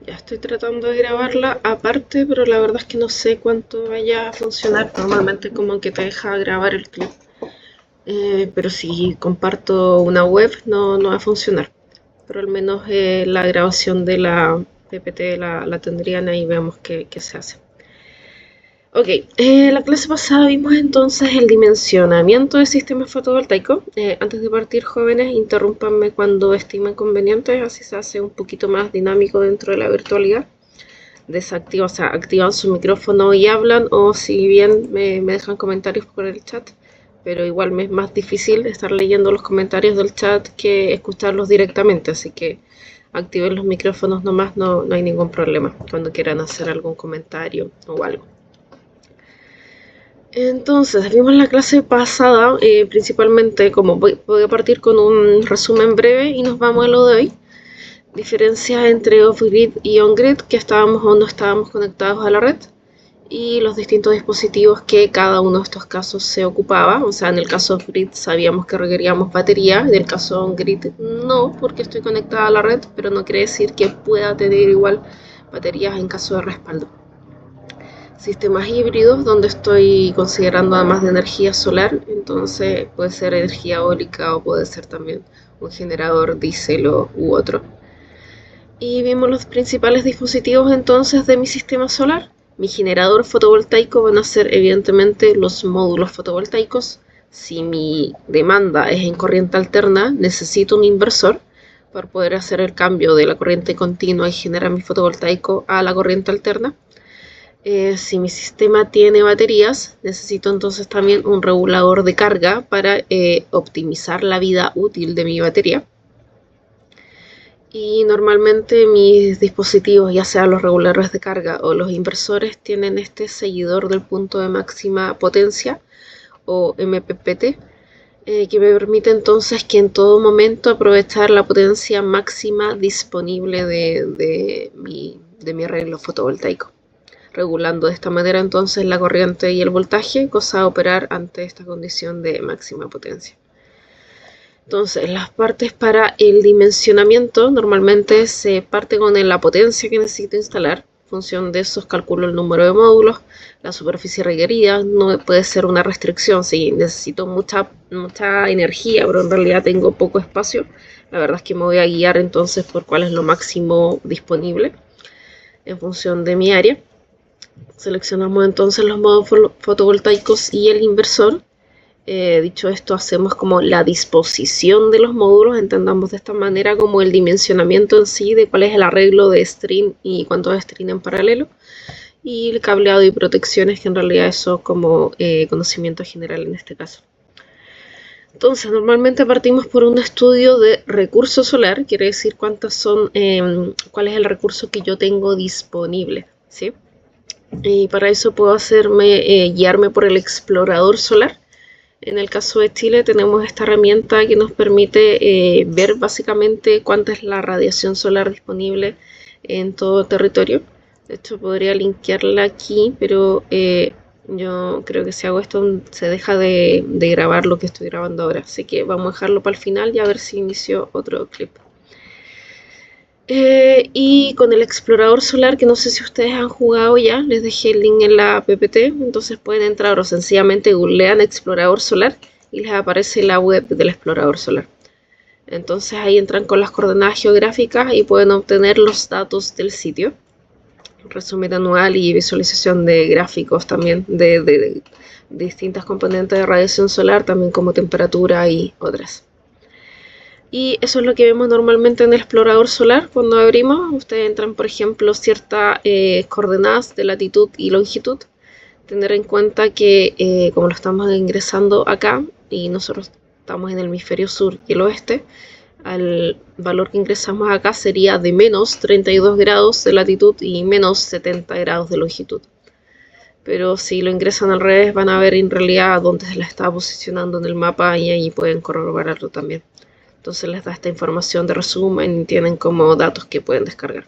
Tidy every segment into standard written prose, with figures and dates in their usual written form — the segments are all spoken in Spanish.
Ya estoy tratando de grabarla aparte, pero la verdad es que no sé cuánto vaya a funcionar. Normalmente como que te deja grabar el clip. Pero si comparto una web no va a funcionar. Pero al menos la grabación de la PPT la tendrían ahí, vemos qué se hace. Ok, la clase pasada vimos entonces el dimensionamiento del sistema fotovoltaico. Antes de partir, jóvenes, interrúmpanme cuando estimen conveniente, así se hace un poquito más dinámico dentro de la virtualidad. Desactivan, o sea, activan su micrófono y hablan, o si bien me dejan comentarios por el chat, pero igual me es más difícil estar leyendo los comentarios del chat que escucharlos directamente, así que activen los micrófonos nomás, no hay ningún problema cuando quieran hacer algún comentario o algo. Entonces, vimos la clase pasada, principalmente, como voy a partir con un resumen breve y nos vamos a lo de hoy. Diferencias entre off-grid y on-grid, que estábamos o no estábamos conectados a la red, y los distintos dispositivos que cada uno de estos casos se ocupaba. O sea, en el caso off-grid sabíamos que requeríamos batería, en el caso on-grid no, porque estoy conectada a la red, pero no quiere decir que pueda tener igual baterías en caso de respaldo. Sistemas híbridos, donde estoy considerando además de energía solar, entonces puede ser energía eólica o puede ser también un generador diésel u otro. Y vimos los principales dispositivos entonces de mi sistema solar. Mi generador fotovoltaico van a ser evidentemente los módulos fotovoltaicos. Si mi demanda es en corriente alterna, necesito un inversor para poder hacer el cambio de la corriente continua y generar mi fotovoltaico a la corriente alterna. Si mi sistema tiene baterías, necesito entonces también un regulador de carga para optimizar la vida útil de mi batería. Y normalmente mis dispositivos, ya sean los reguladores de carga o los inversores, tienen este seguidor del punto de máxima potencia o MPPT, que me permite entonces que en todo momento aprovechar la potencia máxima disponible de mi arreglo fotovoltaico, regulando de esta manera entonces la corriente y el voltaje, cosa a operar ante esta condición de máxima potencia. Entonces, las partes para el dimensionamiento normalmente se parte con la potencia que necesito instalar. En función de eso calculo el número de módulos, la superficie requerida. No puede ser una restricción si necesito mucha energía, pero en realidad tengo poco espacio. La verdad es que me voy a guiar entonces por cuál es lo máximo disponible en función de mi área. Seleccionamos entonces los módulos fotovoltaicos y el inversor. Dicho esto, hacemos como la disposición de los módulos, entendamos de esta manera como el dimensionamiento en sí de cuál es el arreglo de string y cuántos string en paralelo, y el cableado y protecciones, que en realidad eso como conocimiento general en este caso. Entonces, normalmente partimos por un estudio de recurso solar, quiere decir cuántas son, cuál es el recurso que yo tengo disponible, ¿sí? Y para eso puedo guiarme por el explorador solar. En el caso de Chile tenemos esta herramienta que nos permite ver básicamente cuánta es la radiación solar disponible en todo el territorio. De hecho podría linkearla aquí, pero yo creo que si hago esto se deja de grabar lo que estoy grabando ahora. Así que vamos a dejarlo para el final y a ver si inicio otro clip. Y con el explorador solar, que no sé si ustedes han jugado ya, les dejé el link en la PPT, entonces pueden entrar o sencillamente googlean explorador solar y les aparece la web del explorador solar. Entonces ahí entran con las coordenadas geográficas y pueden obtener los datos del sitio, resumen anual y visualización de gráficos también de distintas componentes de radiación solar, también como temperatura y otras. Y eso es lo que vemos normalmente en el explorador solar. Cuando abrimos, ustedes entran, por ejemplo, ciertas coordenadas de latitud y longitud. Tener en cuenta que como lo estamos ingresando acá y nosotros estamos en el hemisferio sur y el oeste, el valor que ingresamos acá sería de menos 32 grados de latitud y menos 70 grados de longitud. Pero si lo ingresan al revés, van a ver en realidad dónde se la está posicionando en el mapa y ahí pueden corroborarlo también. Entonces les da esta información de resumen y tienen como datos que pueden descargar.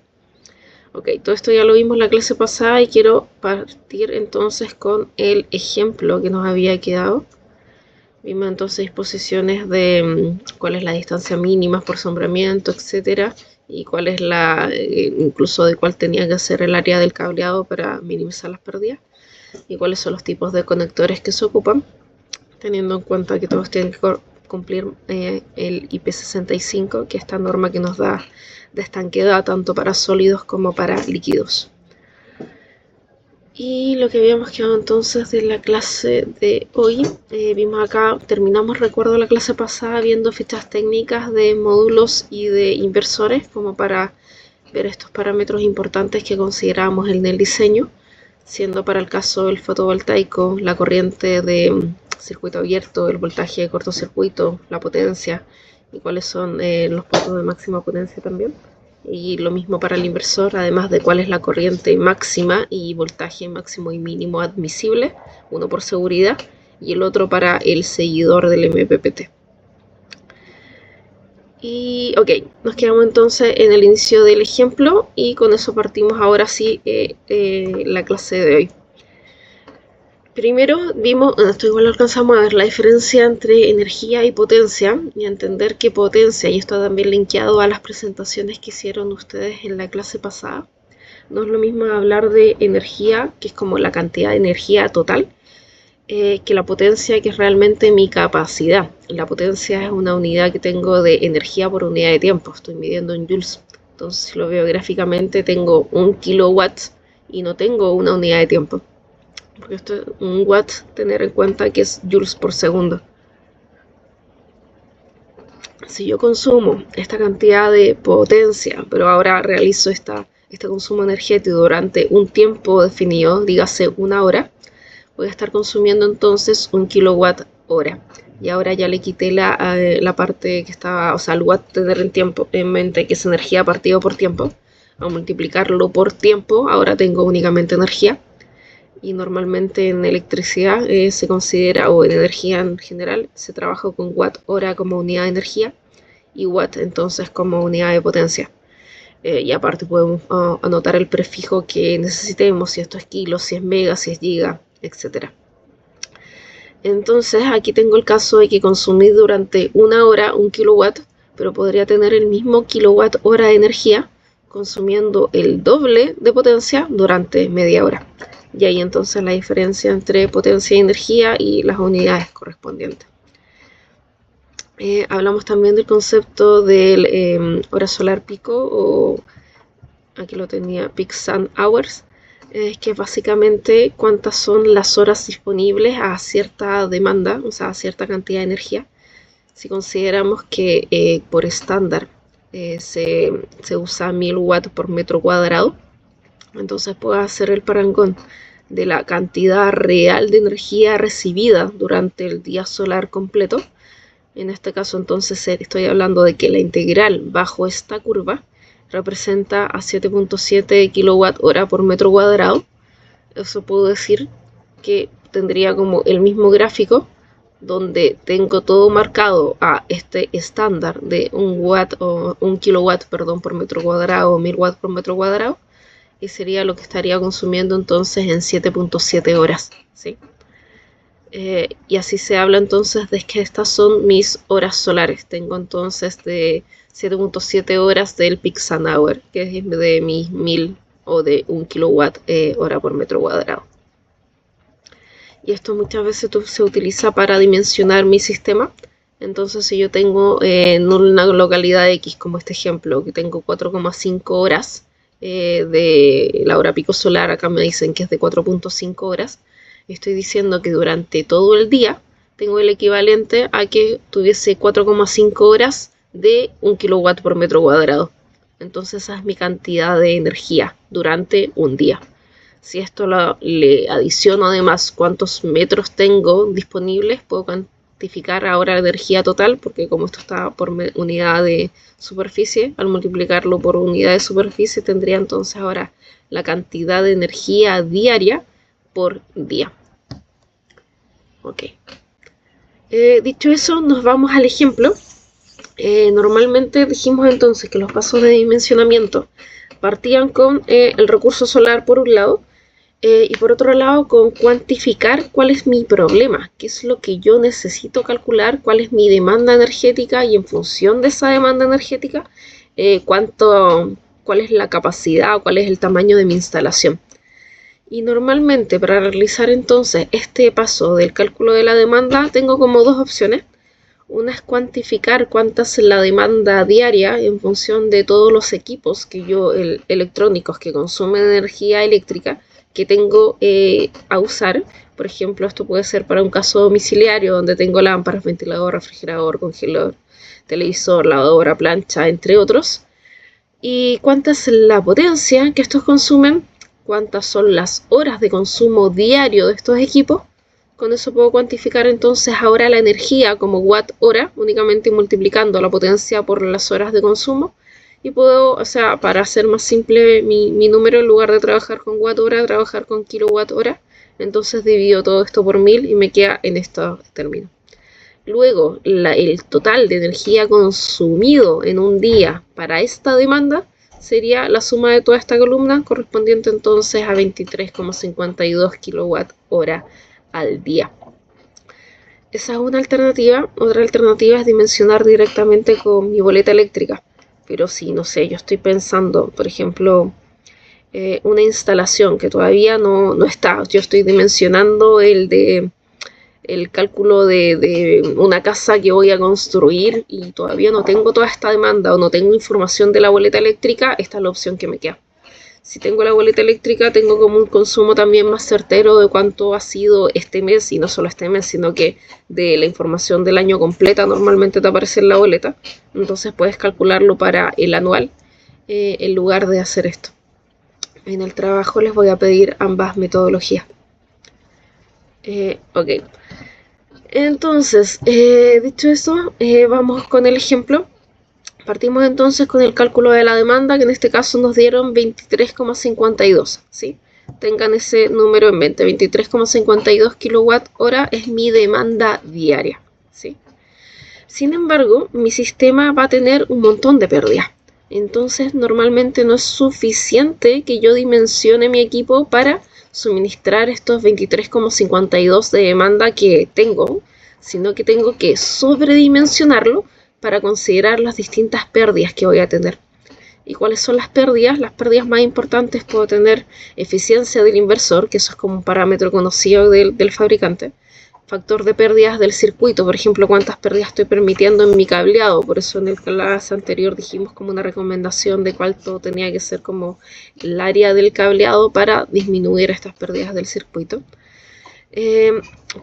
Ok, todo esto ya lo vimos en la clase pasada y quiero partir entonces con el ejemplo que nos había quedado. Vimos entonces disposiciones de cuál es la distancia mínima por sombramiento, etcétera, y cuál es incluso de cuál tenía que ser el área del cableado para minimizar las pérdidas, y cuáles son los tipos de conectores que se ocupan, teniendo en cuenta que todos tienen que cumplir el IP65, que es esta norma que nos da de estanqueidad tanto para sólidos como para líquidos. Y lo que habíamos quedado entonces de la clase de hoy, vimos acá, terminamos, recuerdo, la clase pasada viendo fichas técnicas de módulos y de inversores, como para ver estos parámetros importantes que consideramos en el diseño, siendo para el caso del fotovoltaico la corriente de circuito abierto, el voltaje de cortocircuito, la potencia y cuáles son los puntos de máxima potencia también. Y lo mismo para el inversor, además de cuál es la corriente máxima y voltaje máximo y mínimo admisible, uno por seguridad y el otro para el seguidor del MPPT. Y ok, nos quedamos entonces en el inicio del ejemplo y con eso partimos ahora sí la clase de hoy. Primero vimos, esto igual alcanzamos a ver la diferencia entre energía y potencia y a entender que potencia, y esto también linkeado a las presentaciones que hicieron ustedes en la clase pasada, no es lo mismo hablar de energía, que es como la cantidad de energía total, que la potencia, que es realmente mi capacidad. La potencia es una unidad que tengo de energía por unidad de tiempo, estoy midiendo en joules. Entonces, si lo veo gráficamente, tengo 1 kilowatt y no tengo una unidad de tiempo. Porque esto es un watt, tener en cuenta que es joules por segundo. Si yo consumo esta cantidad de potencia, pero ahora realizo este consumo energético durante un tiempo definido, dígase 1 hora, voy a estar consumiendo entonces 1 kilowatt hora. Y ahora ya le quité la parte que estaba, o sea, el watt tener en mente que es energía partido por tiempo. A multiplicarlo por tiempo, ahora tengo únicamente energía. Y normalmente en electricidad se considera, o en energía en general, se trabaja con watt hora como unidad de energía y watt entonces como unidad de potencia. Y aparte podemos anotar el prefijo que necesitemos, si esto es kilos, si es mega, si es giga, etc. Entonces aquí tengo el caso de que consumí durante 1 hora 1 kilowatt, pero podría tener el mismo kilowatt hora de energía consumiendo el doble de potencia durante media hora. Y ahí entonces la diferencia entre potencia y energía y las unidades correspondientes. Hablamos también del concepto de hora solar pico, o aquí lo tenía, peak sun hours, que es básicamente cuántas son las horas disponibles a cierta demanda, o sea, a cierta cantidad de energía. Si consideramos que por estándar se usa 1000 watts por metro cuadrado, entonces puedo hacer el parangón de la cantidad real de energía recibida durante el día solar completo. En este caso entonces estoy hablando de que la integral bajo esta curva representa a 7.7 kWh por metro cuadrado. Eso puedo decir que tendría como el mismo gráfico donde tengo todo marcado a este estándar de 1 kilowatt por metro cuadrado o 1000 watts por metro cuadrado, y sería lo que estaría consumiendo entonces en 7.7 horas, ¿sí? Y así se habla entonces de que estas son mis horas solares. Tengo entonces de 7.7 horas del peak sun hour, que es de mis 1000 o de 1 kilowatt hora por metro cuadrado. Y esto muchas veces se utiliza para dimensionar mi sistema. Entonces, si yo tengo en una localidad X, como este ejemplo, que tengo 4,5 horas de la hora pico solar, acá me dicen que es de 4.5 horas, estoy diciendo que durante todo el día tengo el equivalente a que tuviese 4,5 horas de 1 kilowatt por metro cuadrado. Entonces esa es mi cantidad de energía durante un día. Si esto le adiciono además cuántos metros tengo disponibles, puedo cuantificar ahora la energía total, porque como esto está por unidad de superficie, al multiplicarlo por unidad de superficie tendría entonces ahora la cantidad de energía diaria por día. Ok. Dicho eso, nos vamos al ejemplo. Normalmente dijimos entonces que los pasos de dimensionamiento partían con el recurso solar por un lado, Y por otro lado, con cuantificar cuál es mi problema, qué es lo que yo necesito calcular, cuál es mi demanda energética y en función de esa demanda energética, cuál es la capacidad, cuál es el tamaño de mi instalación. Y normalmente para realizar entonces este paso del cálculo de la demanda tengo como dos opciones. Una es cuantificar cuánta es la demanda diaria en función de todos los equipos electrónicos que consumen energía eléctrica que tengo a usar. Por ejemplo, esto puede ser para un caso domiciliario donde tengo lámparas, ventilador, refrigerador, congelador, televisor, lavadora, plancha, entre otros. Y cuánta es la potencia que estos consumen, cuántas son las horas de consumo diario de estos equipos. Con eso puedo cuantificar entonces ahora la energía como watt hora, únicamente multiplicando la potencia por las horas de consumo. Y puedo, o sea, para hacer más simple mi número, en lugar de trabajar con watt hora, trabajar con kilowatt hora. Entonces divido todo esto por 1000 y me queda en estos términos. Luego, el total de energía consumido en un día para esta demanda sería la suma de toda esta columna, correspondiente entonces a 23,52 kilowatt hora al día. Esa es una alternativa. Otra alternativa es dimensionar directamente con mi boleta eléctrica. Pero si, no sé, yo estoy pensando, por ejemplo, una instalación que todavía no está. Yo estoy dimensionando el cálculo de una casa que voy a construir y todavía no tengo toda esta demanda o no tengo información de la boleta eléctrica. Esta es la opción que me queda. Si tengo la boleta eléctrica, tengo como un consumo también más certero de cuánto ha sido este mes, y no solo este mes, sino que de la información del año completa normalmente te aparece en la boleta. Entonces puedes calcularlo para el anual en lugar de hacer esto. En el trabajo les voy a pedir ambas metodologías. Ok. Entonces, dicho eso, vamos con el ejemplo. Partimos entonces con el cálculo de la demanda, que en este caso nos dieron 23,52, ¿sí? Tengan ese número en mente, 23,52 kilowatt hora es mi demanda diaria, ¿sí? Sin embargo, mi sistema va a tener un montón de pérdidas. Entonces, normalmente no es suficiente que yo dimensione mi equipo para suministrar estos 23,52 de demanda que tengo, sino que tengo que sobredimensionarlo para considerar las distintas pérdidas que voy a tener. ¿Y cuáles son las pérdidas? Las pérdidas más importantes puedo tener eficiencia del inversor, que eso es como un parámetro conocido del fabricante. Factor de pérdidas del circuito, por ejemplo, cuántas pérdidas estoy permitiendo en mi cableado. Por eso en el clase anterior dijimos como una recomendación de cuánto tenía que ser como el área del cableado para disminuir estas pérdidas del circuito.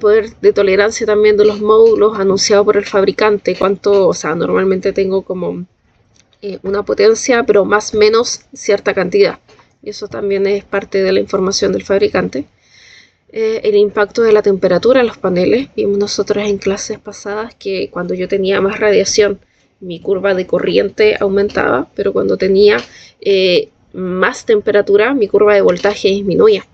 Poder de tolerancia también de los módulos anunciado por el fabricante, cuánto, o sea, normalmente tengo como una potencia, pero más o menos cierta cantidad. Y eso también es parte de la información del fabricante. El impacto de la temperatura en los paneles. Vimos nosotros en clases pasadas que cuando yo tenía más radiación, mi curva de corriente aumentaba, pero cuando tenía más temperatura, mi curva de voltaje disminuía.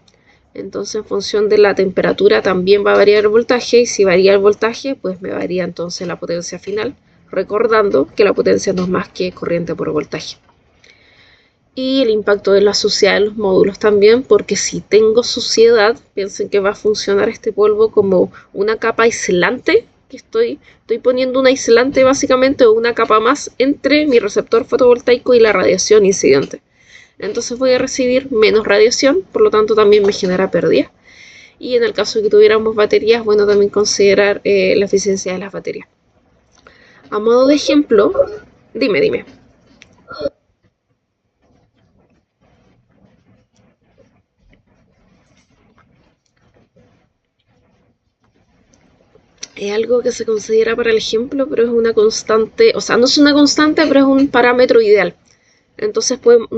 Entonces, en función de la temperatura también va a variar el voltaje, y si varía el voltaje, pues me varía entonces la potencia final, recordando que la potencia no es más que corriente por voltaje. Y el impacto de la suciedad de los módulos también, porque si tengo suciedad, piensen que va a funcionar este polvo como una capa aislante, que estoy poniendo un aislante básicamente, o una capa más entre mi receptor fotovoltaico y la radiación incidente. Entonces voy a recibir menos radiación, por lo tanto también me genera pérdida. Y en el caso de que tuviéramos baterías, bueno, también considerar la eficiencia de las baterías. A modo de ejemplo, dime. Es algo que se considera para el ejemplo, pero es una constante, o sea, no es una constante, pero es un parámetro ideal. Entonces podemos...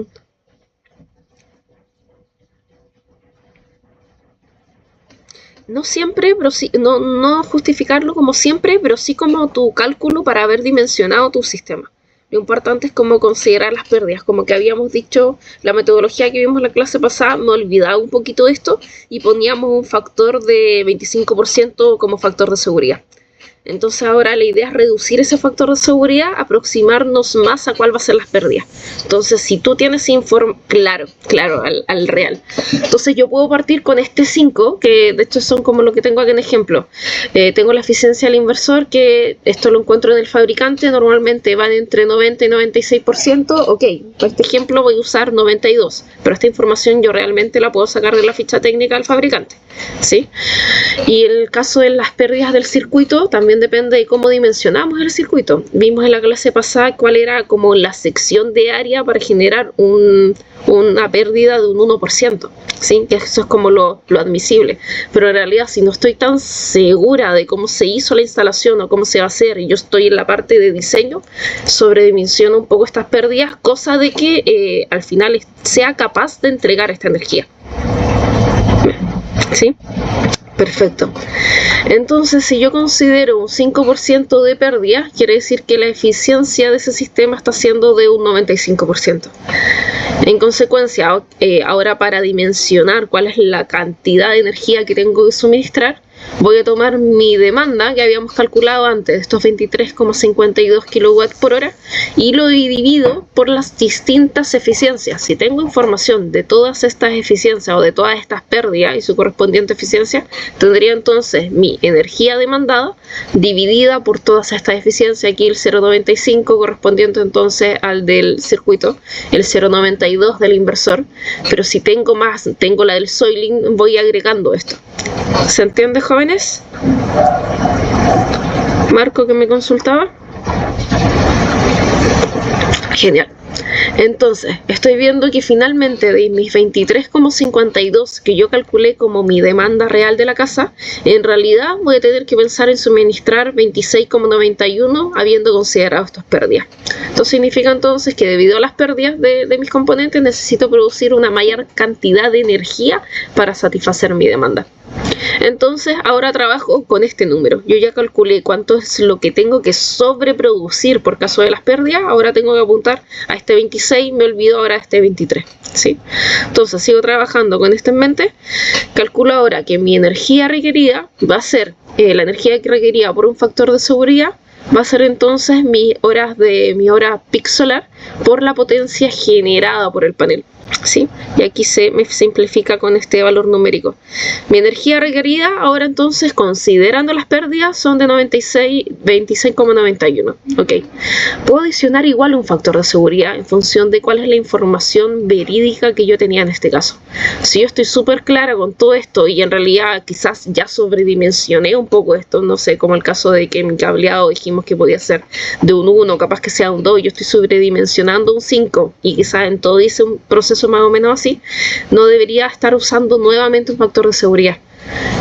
No siempre, pero sí, no justificarlo como siempre, pero sí como tu cálculo para haber dimensionado tu sistema. Lo importante es como considerar las pérdidas, como que habíamos dicho, la metodología que vimos en la clase pasada, me olvidaba un poquito de esto y poníamos un factor de 25% como factor de seguridad. Entonces ahora la idea es reducir ese factor de seguridad, aproximarnos más a cuál va a ser las pérdidas. Entonces si tú tienes claro al real, entonces yo puedo partir con este 5, que de hecho son como lo que tengo aquí en ejemplo. Tengo la eficiencia del inversor, que esto lo encuentro en el fabricante, normalmente van entre 90 y 96%. Ok, para este ejemplo voy a usar 92, pero esta información yo realmente la puedo sacar de la ficha técnica del fabricante, ¿sí? Y el caso de las pérdidas del circuito también depende de cómo dimensionamos el circuito. Vimos en la clase pasada cuál era como la sección de área para generar una pérdida de un 1%, ¿sí? Que eso es como lo admisible. Pero en realidad, si no estoy tan segura de cómo se hizo la instalación o cómo se va a hacer, y yo estoy en la parte de diseño, sobredimensiono un poco estas pérdidas, cosa de que al final sea capaz de entregar esta energía, ¿sí? Perfecto. Entonces, si yo considero un 5% de pérdida, quiere decir que la eficiencia de ese sistema está siendo de un 95%. En consecuencia, ahora para dimensionar cuál es la cantidad de energía que tengo que suministrar, voy a tomar mi demanda que habíamos calculado antes, estos 23,52 kW por hora, y lo divido por las distintas eficiencias. Si tengo información de todas estas eficiencias o de todas estas pérdidas y su correspondiente eficiencia, tendría entonces mi energía demandada dividida por todas estas eficiencias. Aquí el 0,95 correspondiente entonces al del circuito, el 0,92 del inversor, pero si tengo más, tengo la del Soilink, voy agregando esto. ¿Se entiende, jóvenes? Marco, que me consultaba. Genial. Entonces, estoy viendo que finalmente de mis 23,52 que yo calculé como mi demanda real de la casa, en realidad voy a tener que pensar en suministrar 26,91 habiendo considerado estas pérdidas. Esto significa entonces que debido a las pérdidas de mis componentes necesito producir una mayor cantidad de energía para satisfacer mi demanda. Entonces ahora trabajo con este número. Yo ya calculé cuánto es lo que tengo que sobreproducir por caso de las pérdidas. Ahora tengo que apuntar a este 26, me olvido ahora de este 23, ¿sí? Entonces sigo trabajando con esto en mente. Calculo ahora que mi energía requerida va a ser la energía que requería por un factor de seguridad, va a ser entonces mi hora peak solar por la potencia generada por el panel, ¿sí? Y aquí me simplifica con este valor numérico. Mi energía requerida ahora entonces, considerando las pérdidas, son de 26,91. Ok. Puedo adicionar igual un factor de seguridad en función de cuál es la información verídica que yo tenía en este caso. Si yo estoy súper clara con todo esto y en realidad quizás ya sobredimensioné un poco esto, no sé, como el caso de que mi cableado dijimos que podía ser de un 1, capaz que sea un 2, y yo estoy sobredimensionando un 5 y quizás en todo hice un proceso más o menos así, no debería estar usando nuevamente un factor de seguridad.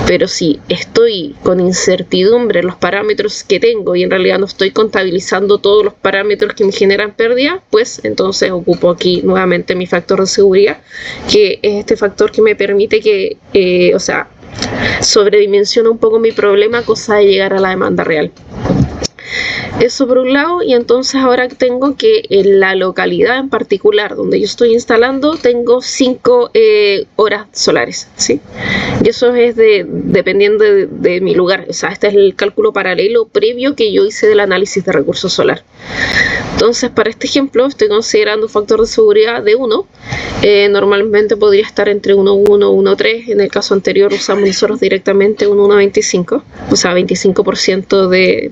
Pero si estoy con incertidumbre en los parámetros que tengo y en realidad no estoy contabilizando todos los parámetros que me generan pérdida, pues entonces ocupo aquí nuevamente mi factor de seguridad, que es este factor que me permite que, sobredimensiona un poco mi problema, cosa de llegar a la demanda real. Eso por un lado, y entonces ahora tengo que en la localidad en particular donde yo estoy instalando tengo 5 horas solares, ¿sí? Y eso es dependiendo de mi lugar. O sea, este es el cálculo paralelo previo que yo hice del análisis de recursos solar. Entonces, para este ejemplo estoy considerando un factor de seguridad de 1. Normalmente podría estar entre 1,1 y 1,3. En el caso anterior usamos nosotros directamente un 1,25, o sea, 25% de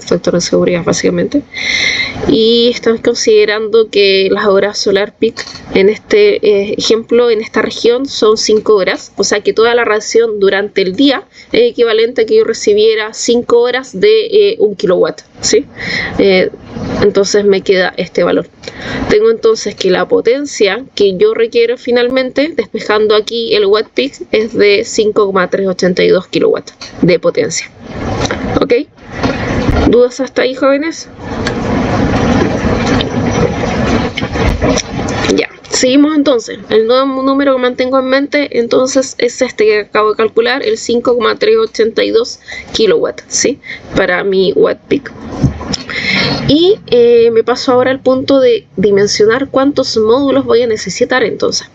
factor de seguridad básicamente. Y estamos considerando que las horas solar peak en este ejemplo, en esta región, son 5 horas, o sea que toda la radiación durante el día es equivalente a que yo recibiera 5 horas de 1 kilowatt, ¿sí? Entonces me queda este valor. Tengo entonces que la potencia que yo requiero finalmente, despejando aquí el watt peak, es de 5,382 kilowatts de potencia. ¿Ok? ¿Dudas hasta ahí, jóvenes? Ya. Seguimos entonces. El nuevo número que mantengo en mente entonces es este que acabo de calcular, el 5,382 kilowatts, ¿sí? Para mi watt peak. Y me paso ahora al punto de dimensionar cuántos módulos voy a necesitar entonces.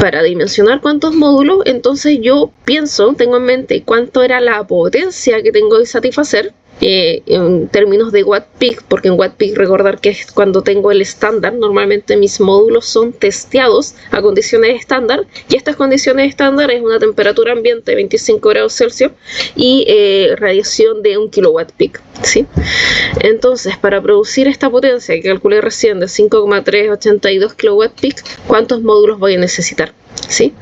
Para dimensionar cuántos módulos, entonces yo tengo en mente cuánto era la potencia que tengo que satisfacer en términos de watt peak, porque en watt peak recordar que es cuando tengo el estándar. Normalmente mis módulos son testeados a condiciones estándar, y estas condiciones estándar es una temperatura ambiente de 25 grados Celsius y radiación de 1 kilowatt peak, ¿sí? Entonces, para producir esta potencia que calculé recién de 5,382 kilowatt peak, ¿cuántos módulos voy a necesitar? ¿Sí?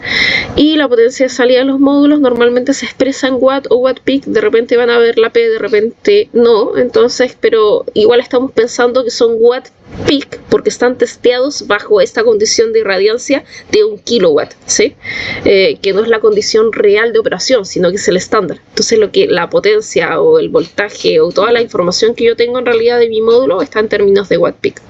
Y la potencia de salida de los módulos normalmente se expresa en watt o watt peak. De repente van a ver la P, de repente no. Entonces, pero igual estamos pensando que son watt peak porque están testeados bajo esta condición de irradiancia de 1 kilowatt, ¿sí? Que no es la condición real de operación, sino que es el estándar. Entonces la potencia o el voltaje o toda la información que yo tengo en realidad de mi módulo está en términos de watt peak.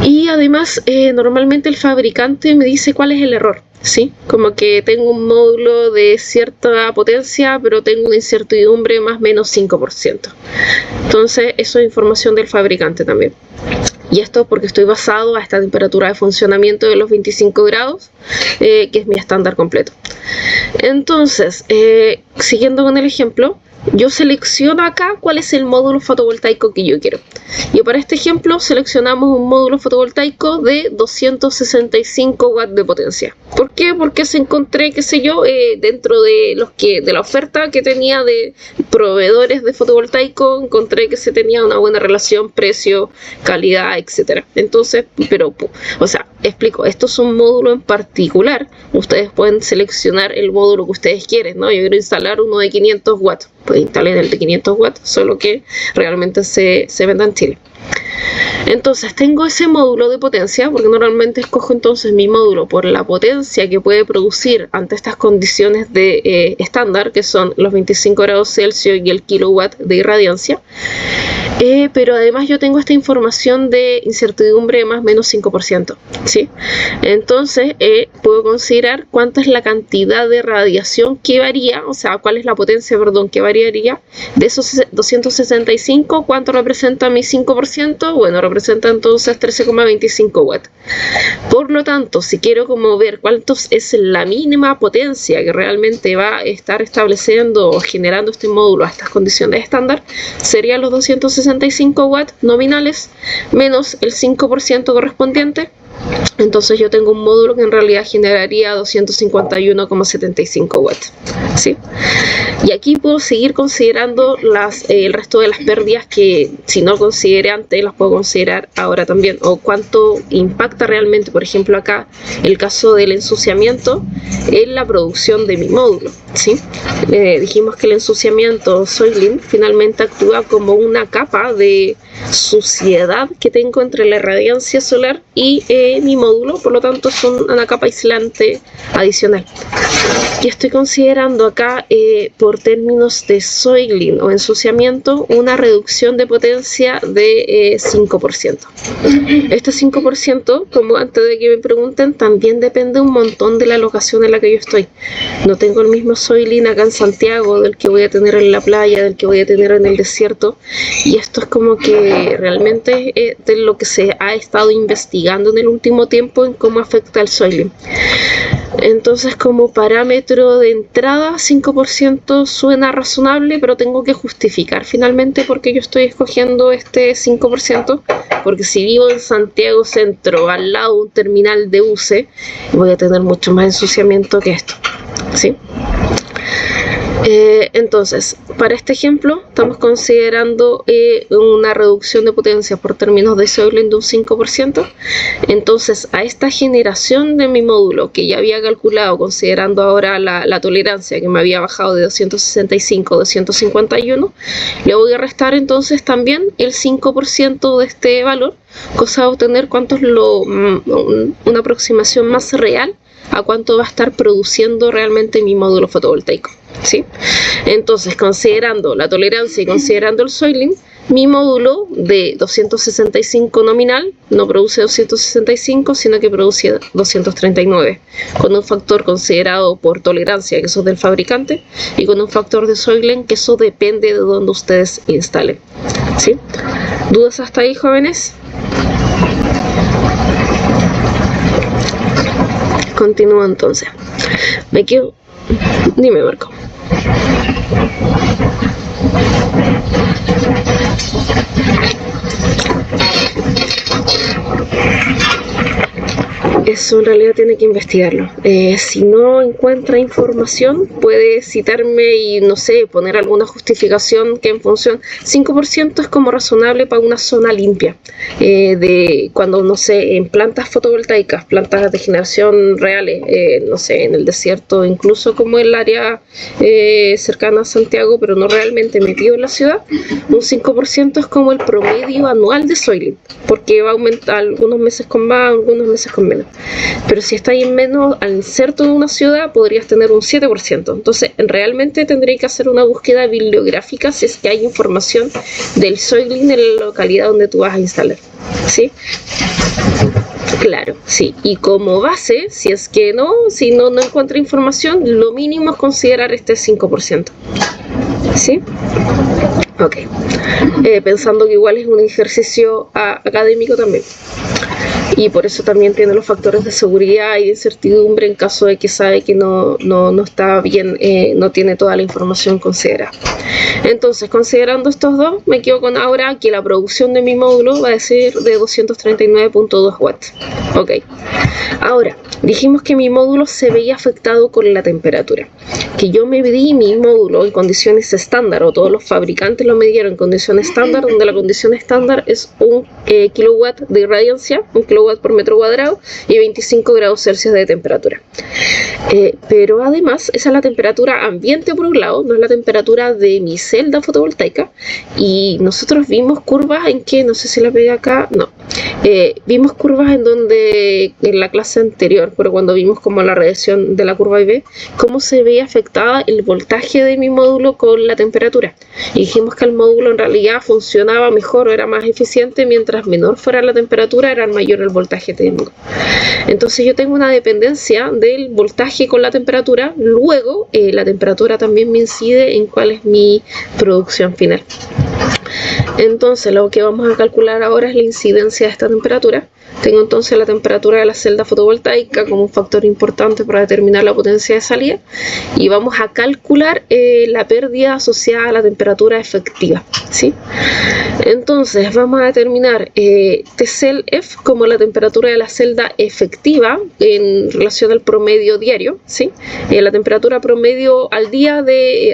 Y además normalmente el fabricante me dice cuál es el error, ¿sí? Como que tengo un módulo de cierta potencia, pero tengo una incertidumbre más o menos 5%. Entonces eso es información del fabricante también. Y esto es porque estoy basado a esta temperatura de funcionamiento de los 25 grados, que es mi estándar completo. Entonces, siguiendo con el ejemplo, yo selecciono acá cuál es el módulo fotovoltaico que yo quiero. Y para este ejemplo seleccionamos un módulo fotovoltaico de 265 watts de potencia. ¿Por qué? Porque se encontré, qué sé yo, dentro de la oferta que tenía de proveedores de fotovoltaico, encontré que se tenía una buena relación precio, calidad, etc. Entonces, explico, esto es un módulo en particular. Ustedes pueden seleccionar el módulo que ustedes quieren, ¿no? Yo quiero instalar uno de 500 watts. Pues instalen el de 500 watts, solo que realmente se venda en Chile. Entonces tengo ese módulo de potencia, porque normalmente escojo entonces mi módulo por la potencia que puede producir ante estas condiciones de estándar, que son los 25 grados Celsius y el kilowatt de irradiancia. Pero además yo tengo esta información de incertidumbre de más o menos 5%, ¿sí? Entonces puedo considerar cuánta es la cantidad de radiación que varía, o sea, cuál es la potencia, que variaría de esos 265, cuánto representa mi 5%, bueno, representa entonces 13,25 watts. Por lo tanto, si quiero como ver cuánto es la mínima potencia que realmente va a estar estableciendo o generando este módulo a estas condiciones estándar, serían los 265 watts nominales menos el 5% correspondiente. Entonces yo tengo un módulo que en realidad generaría 251,75 watts, ¿sí? Y aquí puedo seguir considerando el resto de las pérdidas que si no consideré antes las puedo considerar ahora también, o cuánto impacta realmente, por ejemplo acá el caso del ensuciamiento en la producción de mi módulo, ¿sí? Dijimos que el ensuciamiento Soilin finalmente actúa como una capa de suciedad que tengo entre la radiancia solar y mi módulo, por lo tanto es una capa aislante adicional. Y estoy considerando acá por términos de soiling o ensuciamiento una reducción de potencia de 5%. Este 5%, como antes de que me pregunten, también depende un montón de la locación en la que yo estoy. No tengo el mismo soiling acá en Santiago del que voy a tener en la playa, del que voy a tener en el desierto, y esto es como que realmente de lo que se ha estado investigando en el último tiempo en cómo afecta el soiling. Entonces, como parámetro de entrada, 5% suena razonable, pero tengo que justificar finalmente por qué yo estoy escogiendo este 5%, porque si vivo en Santiago Centro, al lado de un terminal de buses, voy a tener mucho más ensuciamiento que esto, ¿sí? Entonces, para este ejemplo, estamos considerando una reducción de potencia por términos de soiling de un 5%. Entonces, a esta generación de mi módulo, que ya había calculado considerando ahora la tolerancia, que me había bajado de 265 a 251, le voy a restar entonces también el 5% de este valor, cosa de obtener cuánto es una aproximación más real a cuánto va a estar produciendo realmente mi módulo fotovoltaico, ¿sí? Entonces, considerando la tolerancia y considerando el soiling, mi módulo de 265 nominal no produce 265, sino que produce 239, con un factor considerado por tolerancia, que eso es del fabricante, y con un factor de Soiglen, que eso depende de donde ustedes instalen. ¿Sí? ¿Dudas hasta ahí, jóvenes? Continúo entonces. Me quedo... Dime, Marco. Eso en realidad tiene que investigarlo. Si no encuentra información, puede citarme y, no sé, poner alguna justificación que en función... 5% es como razonable para una zona limpia. De cuando, no sé, en plantas fotovoltaicas, plantas de generación reales, no sé, en el desierto, incluso como el área cercana a Santiago, pero no realmente metido en la ciudad, un 5% es como el promedio anual de Soylent, porque va a aumentar algunos meses con más, algunos meses con menos. Pero si está ahí en menos, al inserto de una ciudad, podrías tener un 7%. Entonces, realmente tendría que hacer una búsqueda bibliográfica si es que hay información del Soylent en la localidad donde tú vas a instalar. ¿Sí? Claro, sí. Y como base, si es que no, si no encuentra información, lo mínimo es considerar este 5%. ¿Sí? Ok. Pensando que igual es un ejercicio académico también. Y por eso también tiene los factores de seguridad y de incertidumbre en caso de que sabe que no está bien, no tiene toda la información considerada. Entonces, considerando estos dos, me quedo con ahora que la producción de mi módulo va a ser de 239.2 watts. Ok. Ahora, dijimos que mi módulo se veía afectado con la temperatura. Que yo medí mi módulo en condiciones estándar, o todos los fabricantes lo midieron en condiciones estándar, donde la condición estándar es 1 kilowatt de irradiancia, 1 kilowatt por metro cuadrado, y 25 grados Celsius de temperatura. Pero además, esa es la temperatura ambiente por un lado, no es la temperatura de mi celda fotovoltaica, y nosotros vimos curvas en que, no sé si la pegué acá, no, vimos curvas en donde, en la clase anterior, pero cuando vimos como la radiación de la curva IV, cómo se veía afectada el voltaje de mi módulo con la temperatura, y dijimos que el módulo en realidad funcionaba mejor o era más eficiente mientras menor fuera la temperatura, era mayor el voltaje técnico. Entonces yo tengo una dependencia del voltaje con la temperatura, luego la temperatura también me incide en cuál es mi producción final. Entonces lo que vamos a calcular ahora es la incidencia de esta temperatura. Tengo entonces la temperatura de la celda fotovoltaica como un factor importante para determinar la potencia de salida, y vamos a calcular la pérdida asociada a la temperatura efectiva, ¿sí? Entonces vamos a determinar TCEL-F como la temperatura de la celda efectiva en relación al promedio diario, ¿sí? La temperatura promedio al día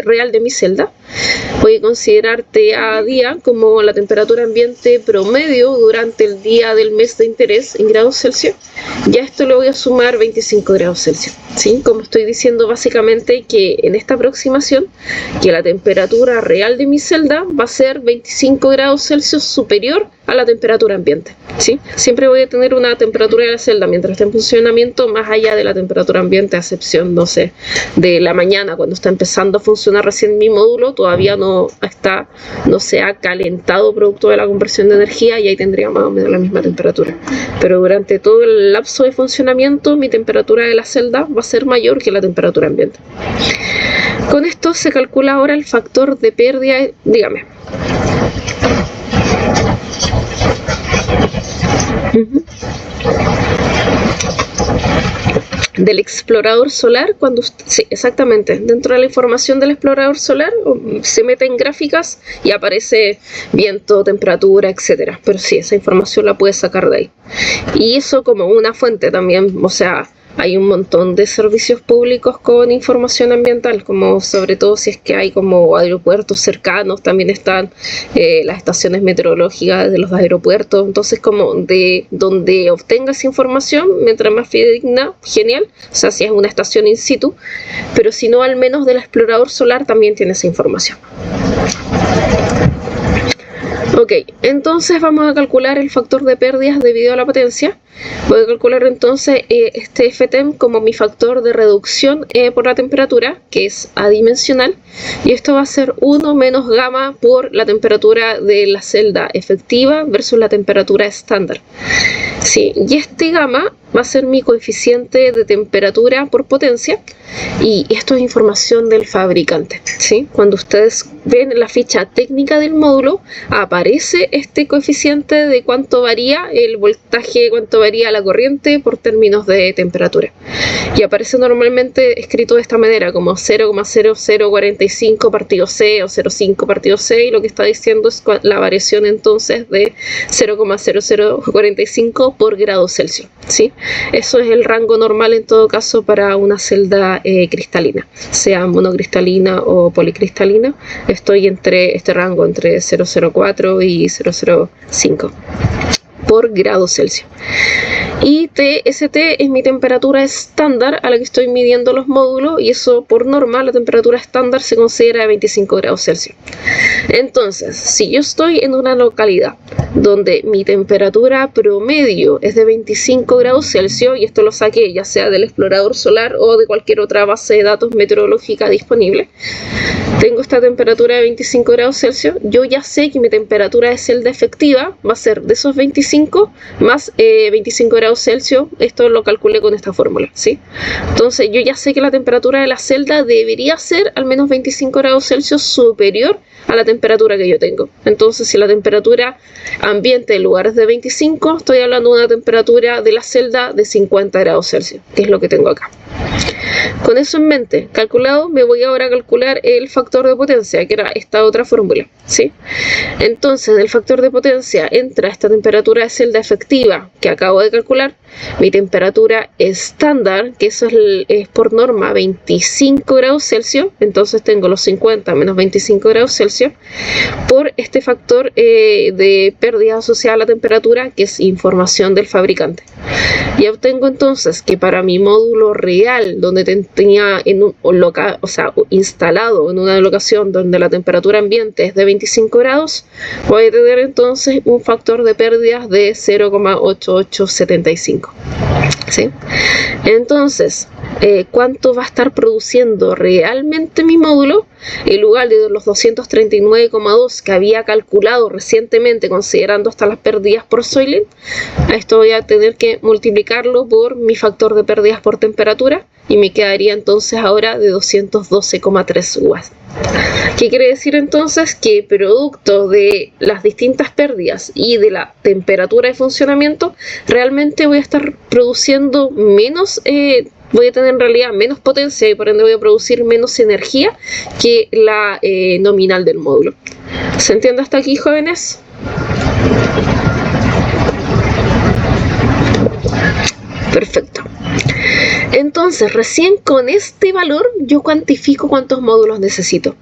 real de mi celda. Voy a considerar TA día como la temperatura ambiente promedio durante el día del mes de interés en grados Celsius. Ya esto le voy a sumar 25 grados Celsius, ¿sí? Como estoy diciendo básicamente que en esta aproximación, que la temperatura real de mi celda va a ser 25 grados Celsius superior a la temperatura ambiente, ¿sí? Siempre voy a tener una temperatura de la celda mientras esté en funcionamiento más allá de la temperatura ambiente, a excepción, no sé, de la mañana cuando está empezando a funcionar recién mi módulo, todavía no se ha calentado producto de la conversión de energía, y ahí tendría más o menos la misma temperatura. Pero durante todo el lapso de funcionamiento, mi temperatura de la celda va a ser mayor que la temperatura ambiente. Con esto se calcula ahora el factor de pérdida, dígame. Del explorador solar, sí, exactamente, dentro de la información del explorador solar se mete en gráficas y aparece viento, temperatura, etcétera, pero sí, esa información la puedes sacar de ahí, y eso como una fuente también, o sea, hay un montón de servicios públicos con información ambiental, como sobre todo si es que hay como aeropuertos cercanos, también están las estaciones meteorológicas de los aeropuertos, entonces como de donde obtengas información, mientras más fidedigna, genial, o sea, si es una estación in situ, pero si no, al menos del explorador solar también tiene esa información. Ok, entonces vamos a calcular el factor de pérdidas debido a la potencia. Voy a calcular entonces este FTEM como mi factor de reducción por la temperatura, que es adimensional, y esto va a ser 1 menos gamma por la temperatura de la celda efectiva versus la temperatura estándar. Sí, y este gamma va a ser mi coeficiente de temperatura por potencia, y esto es información del fabricante, ¿sí? Cuando ustedes ven la ficha técnica del módulo, aparece este coeficiente de cuánto varía el voltaje, cuánto varía la corriente por términos de temperatura. Y aparece normalmente escrito de esta manera, como 0,0045 partido C o 0,5 partido C, y lo que está diciendo es la variación entonces de 0,0045 por grado Celsius, ¿sí? Eso es el rango normal en todo caso para una celda cristalina, sea monocristalina o policristalina. Estoy entre este rango entre 0,04 y 0,05 por grado Celsius. Y TST es mi temperatura estándar a la que estoy midiendo los módulos, y eso por norma la temperatura estándar se considera de 25 grados Celsius. Entonces, si yo estoy en una localidad donde mi temperatura promedio es de 25 grados Celsius, y esto lo saqué ya sea del explorador solar o de cualquier otra base de datos meteorológica disponible, tengo esta temperatura de 25 grados Celsius, yo ya sé que mi temperatura de celda efectiva va a ser de esos 25 más 25 grados Celsius. Esto lo calculé con esta fórmula, ¿sí? Entonces yo ya sé que la temperatura de la celda debería ser al menos 25 grados Celsius superior a la temperatura que yo tengo. Entonces, si la temperatura ambiente en lugar es de 25, estoy hablando de una temperatura de la celda de 50 grados Celsius, que es lo que tengo acá. Con eso en mente, calculado, me voy ahora a calcular el factor de potencia, que era esta otra fórmula, ¿sí? Entonces, del factor de potencia entra esta temperatura de celda efectiva que acabo de calcular, mi temperatura estándar, que eso es por norma 25 grados Celsius, entonces tengo los 50 menos 25 grados Celsius, por este factor de pérdida asociada a la temperatura, que es información del fabricante. Y obtengo entonces que para mi módulo real, donde tenía en un local, o sea, instalado en una locación donde la temperatura ambiente es de 25 grados, voy a tener entonces un factor de pérdidas de 0,8875. ¿Sí? Entonces, ¿cuánto va a estar produciendo realmente mi módulo? En lugar de los 239,2 que había calculado recientemente, considerando hasta las pérdidas por Soylent, a esto voy a tener que multiplicarlo por mi factor de pérdidas por temperatura, y me quedaría entonces ahora de 212,3 watts. ¿Qué quiere decir entonces? Que producto de las distintas pérdidas y de la temperatura de funcionamiento, realmente voy a estar produciendo menos, voy a tener en realidad menos potencia, y por ende voy a producir menos energía que la nominal del módulo. ¿Se entiende hasta aquí, jóvenes? Perfecto. Entonces, recién con este valor yo cuantifico cuántos módulos necesito.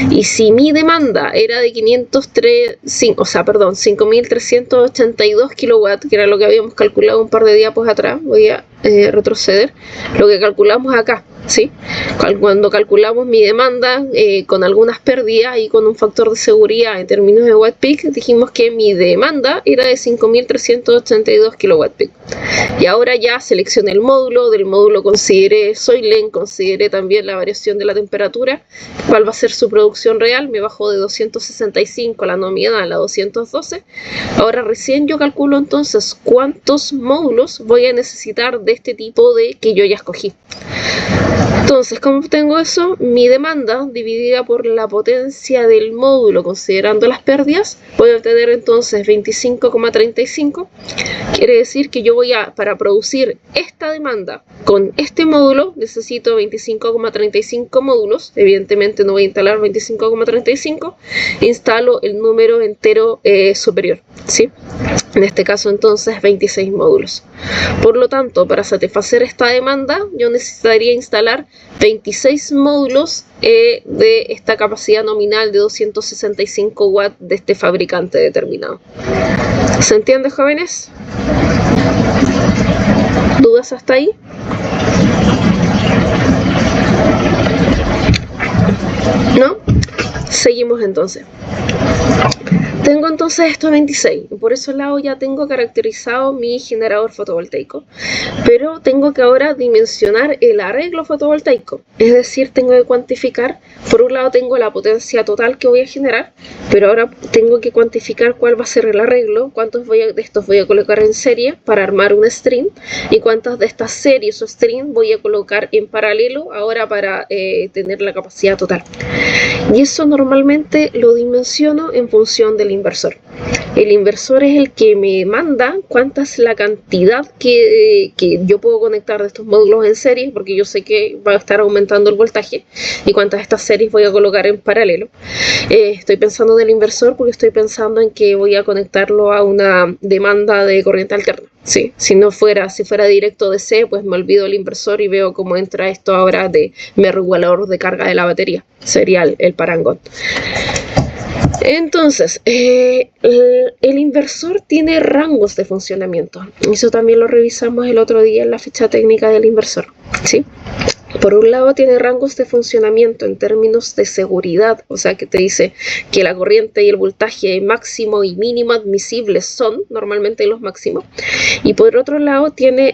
Y si mi demanda era de 5.382 kilowatts, que era lo que habíamos calculado un par de diapos atrás, voy a retroceder, lo que calculamos acá, ¿sí? Cuando calculamos mi demanda con algunas pérdidas y con un factor de seguridad en términos de watt peak, dijimos que mi demanda era de 5.382 kilowatt peak. Y ahora ya seleccioné el módulo, del módulo consideré Soylent, consideré también la variación de la temperatura, cuál va a ser su producción real, me bajó de 265 la nominal a 212. Ahora recién yo calculo entonces cuántos módulos voy a necesitar de este tipo de que yo ya escogí. Entonces, ¿cómo obtengo eso? Mi demanda dividida por la potencia del módulo considerando las pérdidas, voy a obtener entonces 25,35. Quiere decir que yo para producir esta demanda con este módulo, necesito 25,35 módulos. Evidentemente no voy a instalar 25,35, instalo el número entero superior, ¿sí? En este caso entonces 26 módulos. Por lo tanto, para satisfacer esta demanda, yo necesitaría instalar 26 módulos de esta capacidad nominal de 265 watts de este fabricante determinado. ¿Se entiende, jóvenes? ¿Dudas hasta ahí? ¿No? Seguimos entonces. Tengo entonces estos 26. por ese lado ya tengo caracterizado mi generador fotovoltaico, pero tengo que ahora dimensionar el arreglo fotovoltaico, es decir, tengo que cuantificar, por un lado tengo la potencia total que voy a generar, pero ahora tengo que cuantificar cuál va a ser el arreglo, cuántos de estos voy a colocar en serie para armar un string y cuántas de estas series o string voy a colocar en paralelo ahora para tener la capacidad total. Y eso normalmente lo dimensiono en función del inversor. El inversor es el que me manda cuánta es la cantidad que yo puedo conectar de estos módulos en serie, porque yo sé que va a estar aumentando el voltaje, y cuántas de estas series voy a colocar en paralelo. Estoy pensando en el inversor porque estoy pensando en que voy a conectarlo a una demanda de corriente alterna. Sí, si fuera directo DC, pues me olvido el inversor y veo cómo entra esto ahora de mi regulador de carga de la batería. Sería el parangón. Entonces, el inversor tiene rangos de funcionamiento. Eso también lo revisamos el otro día en la ficha técnica del inversor, ¿sí? Por un lado tiene rangos de funcionamiento en términos de seguridad, o sea que te dice que la corriente y el voltaje máximo y mínimo admisibles son normalmente los máximos. Y por otro lado tiene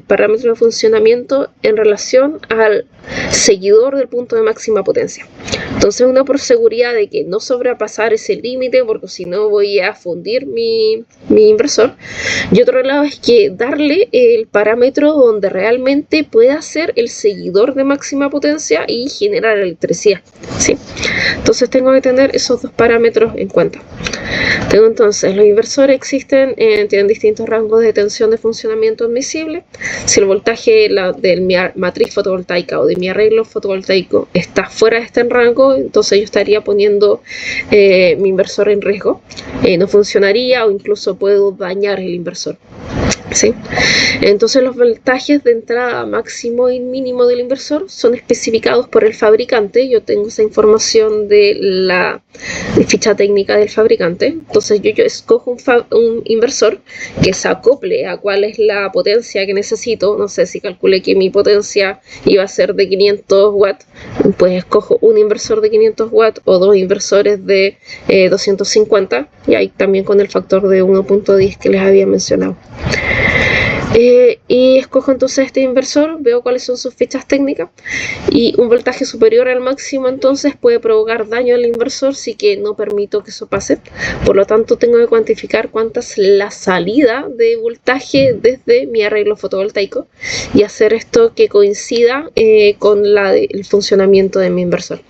parámetros de funcionamiento en relación al seguidor del punto de máxima potencia. Entonces uno por seguridad de que no sobrepasar ese límite, porque si no voy a fundir mi inversor. Y otro lado es que darle el parámetro donde realmente pueda ser el seguidor de máxima potencia y generar electricidad, ¿sí? Entonces tengo que tener esos dos parámetros en cuenta. Tengo entonces, los inversores existen, tienen distintos rangos de tensión de funcionamiento admisible. Si el voltaje de mi matriz fotovoltaica o de mi arreglo fotovoltaico está fuera de este rango, entonces yo estaría poniendo mi inversor en riesgo. No funcionaría o incluso puedo dañar el inversor, ¿sí? Entonces los voltajes de entrada máximo y mínimo del inversor son especificados por el fabricante. Yo tengo esa información de la ficha técnica del fabricante. Entonces yo escojo un inversor que se acople a cuál es la potencia que necesito. No sé si calculé que mi potencia iba a ser de 500 watts, pues escojo un inversor de 500 watts o dos inversores de 250, y ahí también con el factor de 1.10 que les había mencionado. Y escojo entonces este inversor, veo cuáles son sus fichas técnicas, y un voltaje superior al máximo entonces puede provocar daño al inversor, sí que no permito que eso pase. Por lo tanto tengo que cuantificar cuánta es la salida de voltaje desde mi arreglo fotovoltaico y hacer esto que coincida con el funcionamiento de mi inversor.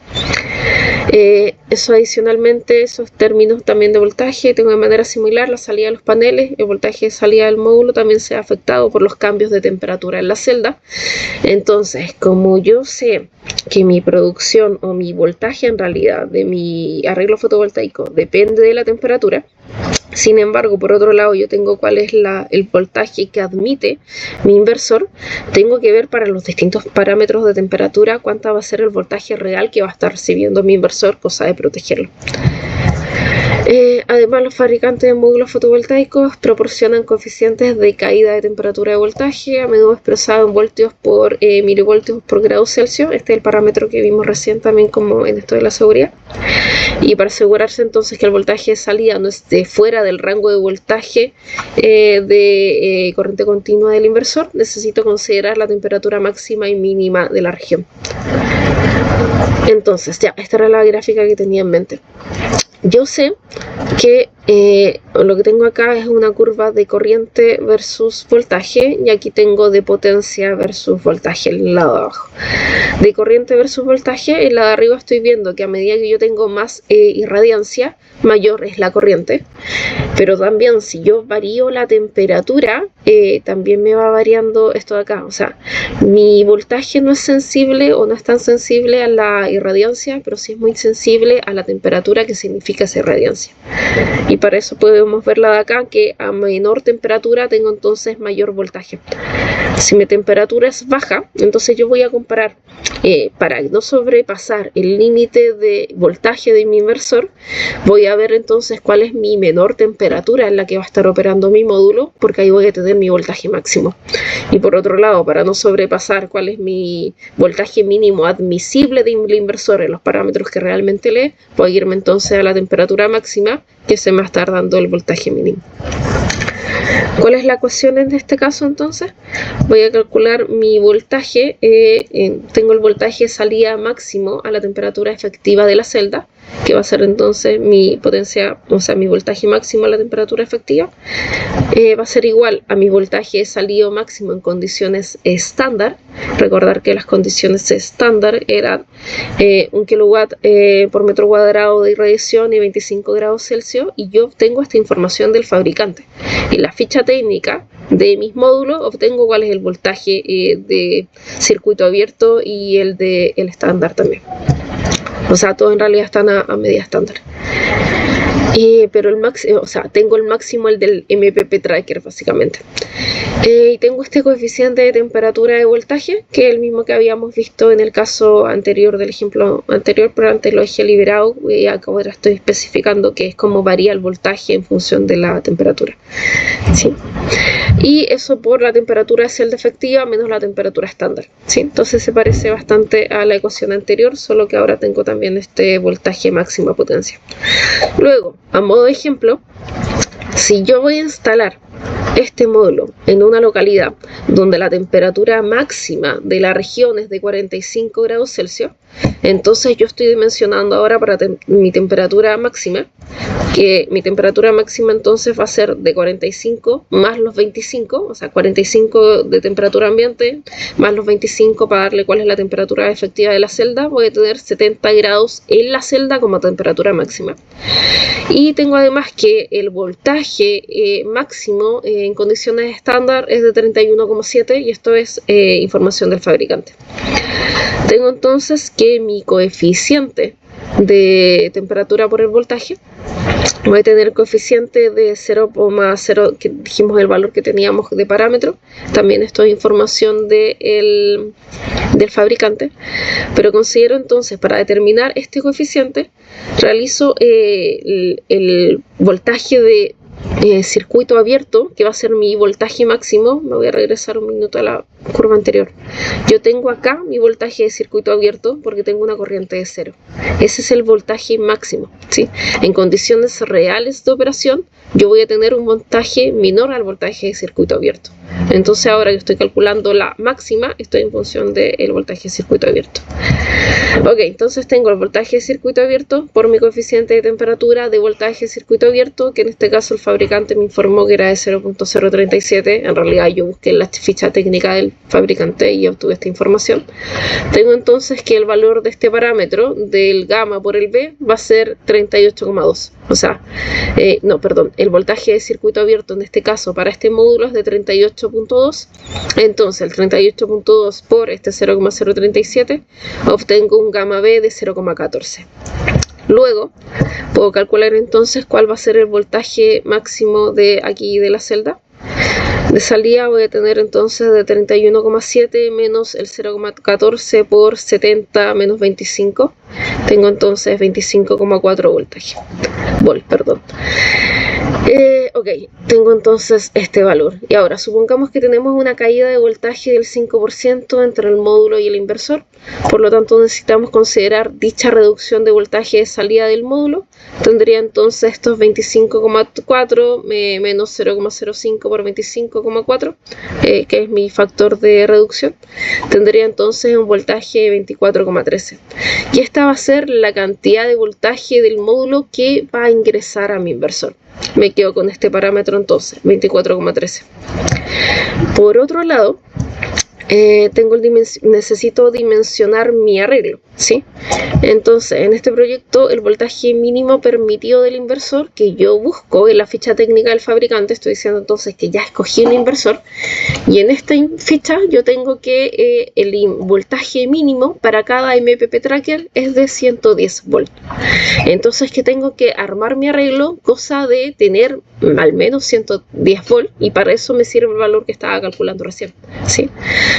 Eso adicionalmente, esos términos también de voltaje, tengo de manera similar la salida de los paneles. El voltaje de salida del módulo también se ha afectado por los cambios de temperatura en la celda. Entonces, como yo sé que mi producción o mi voltaje en realidad de mi arreglo fotovoltaico depende de la temperatura, sin embargo, por otro lado, yo tengo cuál es el voltaje que admite mi inversor. Tengo que ver para los distintos parámetros de temperatura cuánta va a ser el voltaje real que va a estar recibiendo mi inversor, cosa de protegerlo. Además, los fabricantes de módulos fotovoltaicos proporcionan coeficientes de caída de temperatura de voltaje, a menudo expresado en voltios por milivoltios por grado Celsius. Este es el parámetro que vimos recién también como en esto de la seguridad. Y para asegurarse entonces que el voltaje de salida no esté fuera del rango de voltaje de corriente continua del inversor, necesito considerar la temperatura máxima y mínima de la región. Entonces, ya, esta era la gráfica que tenía en mente. Yo sé que lo que tengo acá es una curva de corriente versus voltaje, y aquí tengo de potencia versus voltaje en el lado de abajo. De corriente versus voltaje, en la de arriba estoy viendo que a medida que yo tengo más irradiancia, mayor es la corriente. Pero también si yo varío la temperatura, también me va variando esto de acá. O sea, mi voltaje no es sensible o no es tan sensible a la irradiancia, pero sí es muy sensible a la temperatura que significa esa irradiancia. Y para eso podemos verla de acá, que a menor temperatura tengo entonces mayor voltaje. Si mi temperatura es baja, entonces yo voy a comparar, para no sobrepasar el límite de voltaje de mi inversor, voy a ver entonces cuál es mi menor temperatura en la que va a estar operando mi módulo, porque ahí voy a tener mi voltaje máximo. Y por otro lado, para no sobrepasar cuál es mi voltaje mínimo admisible del inversor en los parámetros que realmente lee, voy a irme entonces a la temperatura máxima, que se me va a estar dando el voltaje mínimo. ¿Cuál es la ecuación en este caso entonces? Voy a calcular mi voltaje, tengo el voltaje de salida máximo a la temperatura efectiva de la celda, que va a ser entonces mi potencia, o sea, mi voltaje máximo a la temperatura efectiva, va a ser igual a mi voltaje de salido máximo en condiciones estándar. Recordar que las condiciones estándar eran 1 kilowatt por metro cuadrado de irradiación y 25 grados Celsius, y yo obtengo esta información del fabricante. En la ficha técnica de mis módulos obtengo cuál es el voltaje de circuito abierto y el de el estándar también. O sea, todos en realidad están a media estándar. Pero el máximo, o sea, tengo el máximo, el del MPP Tracker, básicamente. Y tengo este coeficiente de temperatura de voltaje, que es el mismo que habíamos visto en el caso anterior del ejemplo anterior, pero antes lo dejé liberado y acá ahora estoy especificando que es cómo varía el voltaje en función de la temperatura. ¿Sí? Y eso por la temperatura de celda efectiva menos la temperatura estándar. ¿Sí? Entonces se parece bastante a la ecuación anterior, solo que ahora tengo también este voltaje máxima potencia. Luego, a modo de ejemplo, si yo voy a instalar este módulo en una localidad donde la temperatura máxima de la región es de 45 grados Celsius, entonces yo estoy dimensionando ahora para mi temperatura máxima, que mi temperatura máxima entonces va a ser de 45 más los 25, o sea, 45 de temperatura ambiente más los 25 para darle cuál es la temperatura efectiva de la celda. Voy a tener 70 grados en la celda como temperatura máxima. Y tengo además que el voltaje máximo en condiciones estándar es de 31,7, y esto es información del fabricante. Tengo entonces que mi coeficiente de temperatura por el voltaje, voy a tener coeficiente de 0,0, que dijimos el valor que teníamos de parámetro. También esto es información del fabricante, pero considero entonces, para determinar este coeficiente, realizo el voltaje de circuito abierto, que va a ser mi voltaje máximo. Me voy a regresar un minuto a la curva anterior. Yo tengo acá mi voltaje de circuito abierto porque tengo una corriente de 0. Ese es el voltaje máximo, ¿sí? En condiciones reales de operación, yo voy a tener un voltaje menor al voltaje de circuito abierto. Entonces ahora yo estoy calculando la máxima, estoy en función del voltaje de circuito abierto. Ok, entonces tengo el voltaje de circuito abierto por mi coeficiente de temperatura de voltaje de circuito abierto, que en este caso el fabricante me informó que era de 0,037. En realidad yo busqué la ficha técnica del fabricante y obtuve esta información. Tengo entonces que el valor de este parámetro del gamma por el B va a ser 38,2. O sea, el voltaje de circuito abierto en este caso para este módulo es de 38,2. Entonces el 38,2 por este 0,037 obtengo un gamma B de 0,14. Luego puedo calcular entonces cuál va a ser el voltaje máximo de aquí de la celda. De salida voy a tener entonces de 31,7 menos el 0,14 por 70 menos 25. Tengo entonces 25,4 volt, perdón. Ok, tengo entonces este valor. Y ahora, supongamos que tenemos una caída de voltaje del 5% entre el módulo y el inversor. Por lo tanto, necesitamos considerar dicha reducción de voltaje de salida del módulo. Tendría entonces estos 25,4 menos 0,05 por 25,4, que es mi factor de reducción. Tendría entonces un voltaje de 24,13. Y esta va a ser la cantidad de voltaje del módulo que va a ingresar a mi inversor. Me quedo con este parámetro entonces, 24,13. Por otro lado, necesito dimensionar mi arreglo, ¿sí? Entonces, en este proyecto, el voltaje mínimo permitido del inversor que yo busco en la ficha técnica del fabricante, estoy diciendo entonces que ya escogí un inversor, y en esta ficha yo tengo que el voltaje mínimo para cada MPP Tracker es de 110 volt. Entonces que tengo que armar mi arreglo, cosa de tener al menos 110 volt, y para eso me sirve el valor que estaba calculando recién, ¿sí?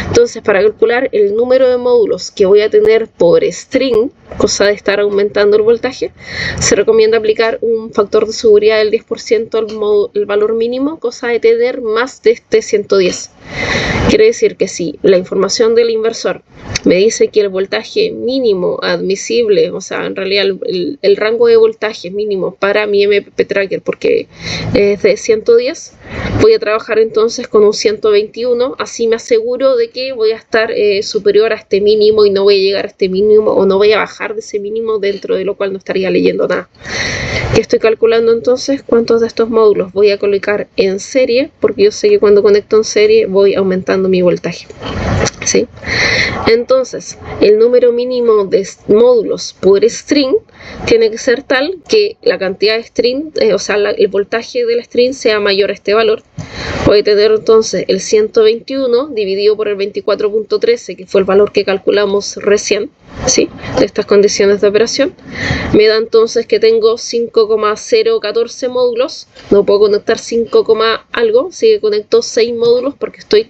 Entonces, para calcular el número de módulos que voy a tener por string, cosa de estar aumentando el voltaje, se recomienda aplicar un factor de seguridad del 10% al valor mínimo, cosa de tener más de este 110. Quiere decir que si la información del inversor me dice que el voltaje mínimo admisible, o sea, en realidad el rango de voltaje mínimo para mi MPP Tracker, porque es de 110, voy a trabajar entonces con un 121, así me aseguro de que voy a estar superior a este mínimo y no voy a llegar a este mínimo o no voy a bajar de ese mínimo, dentro de lo cual no estaría leyendo nada. ¿Qué estoy calculando entonces? ¿Cuántos de estos módulos voy a colocar en serie? Porque yo sé que cuando conecto en serie voy aumentando mi voltaje, ¿sí? Entonces, el número mínimo de módulos por string tiene que ser tal que la cantidad de string, o sea, el voltaje del string sea mayor a este valor. Voy a tener entonces el 121 dividido por el 24.13, que fue el valor que calculamos recién, ¿sí?, de estas condiciones de operación. Me da entonces que tengo 5,014 módulos. No puedo conectar 5, algo, así que conecto 6 módulos porque estoy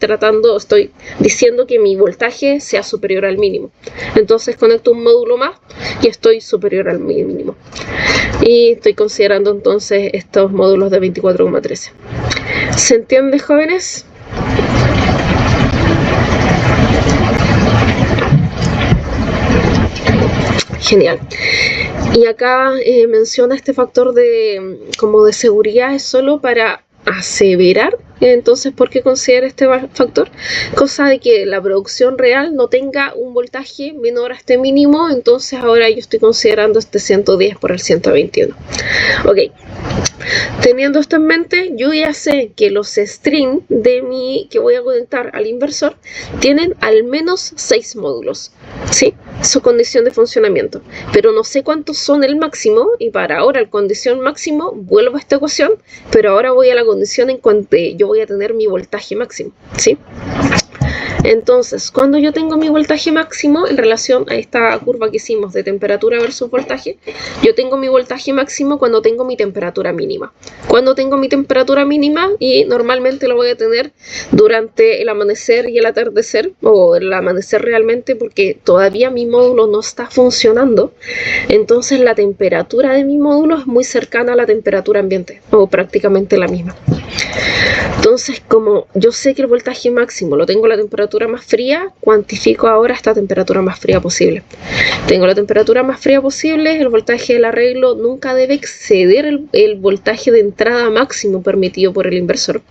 diciendo que mi voltaje sea superior al mínimo. Entonces conecto un módulo más y estoy superior al mínimo. Y estoy considerando entonces estos módulos de 24,13. ¿Se entiende, jóvenes? Genial. Y acá menciona este factor de seguridad, es solo para aseverar. Entonces, ¿por qué considera este factor? Cosa de que la producción real no tenga un voltaje menor a este mínimo. Entonces ahora yo estoy considerando este 110 por el 121. Ok. Teniendo esto en mente, yo ya sé que los strings que voy a conectar al inversor tienen al menos 6 módulos, ¿sí? Su condición de funcionamiento, pero no sé cuántos son el máximo, y para ahora la condición máximo vuelvo a esta ecuación, pero ahora voy a la condición en cuanto yo voy a tener mi voltaje máximo, ¿sí? Entonces, cuando yo tengo mi voltaje máximo en relación a esta curva que hicimos de temperatura versus voltaje, yo tengo mi voltaje máximo cuando tengo mi temperatura mínima. Cuando tengo mi temperatura mínima, y normalmente lo voy a tener durante el amanecer y el atardecer, o el amanecer realmente, porque todavía mi módulo no está funcionando, entonces la temperatura de mi módulo es muy cercana a la temperatura ambiente, o prácticamente la misma. Entonces, como yo sé que el voltaje máximo lo tengo a la temperatura más fría, cuantifico ahora esta temperatura más fría posible. Tengo la temperatura más fría posible, el voltaje del arreglo nunca debe exceder el voltaje de entrada máximo permitido por el inversor.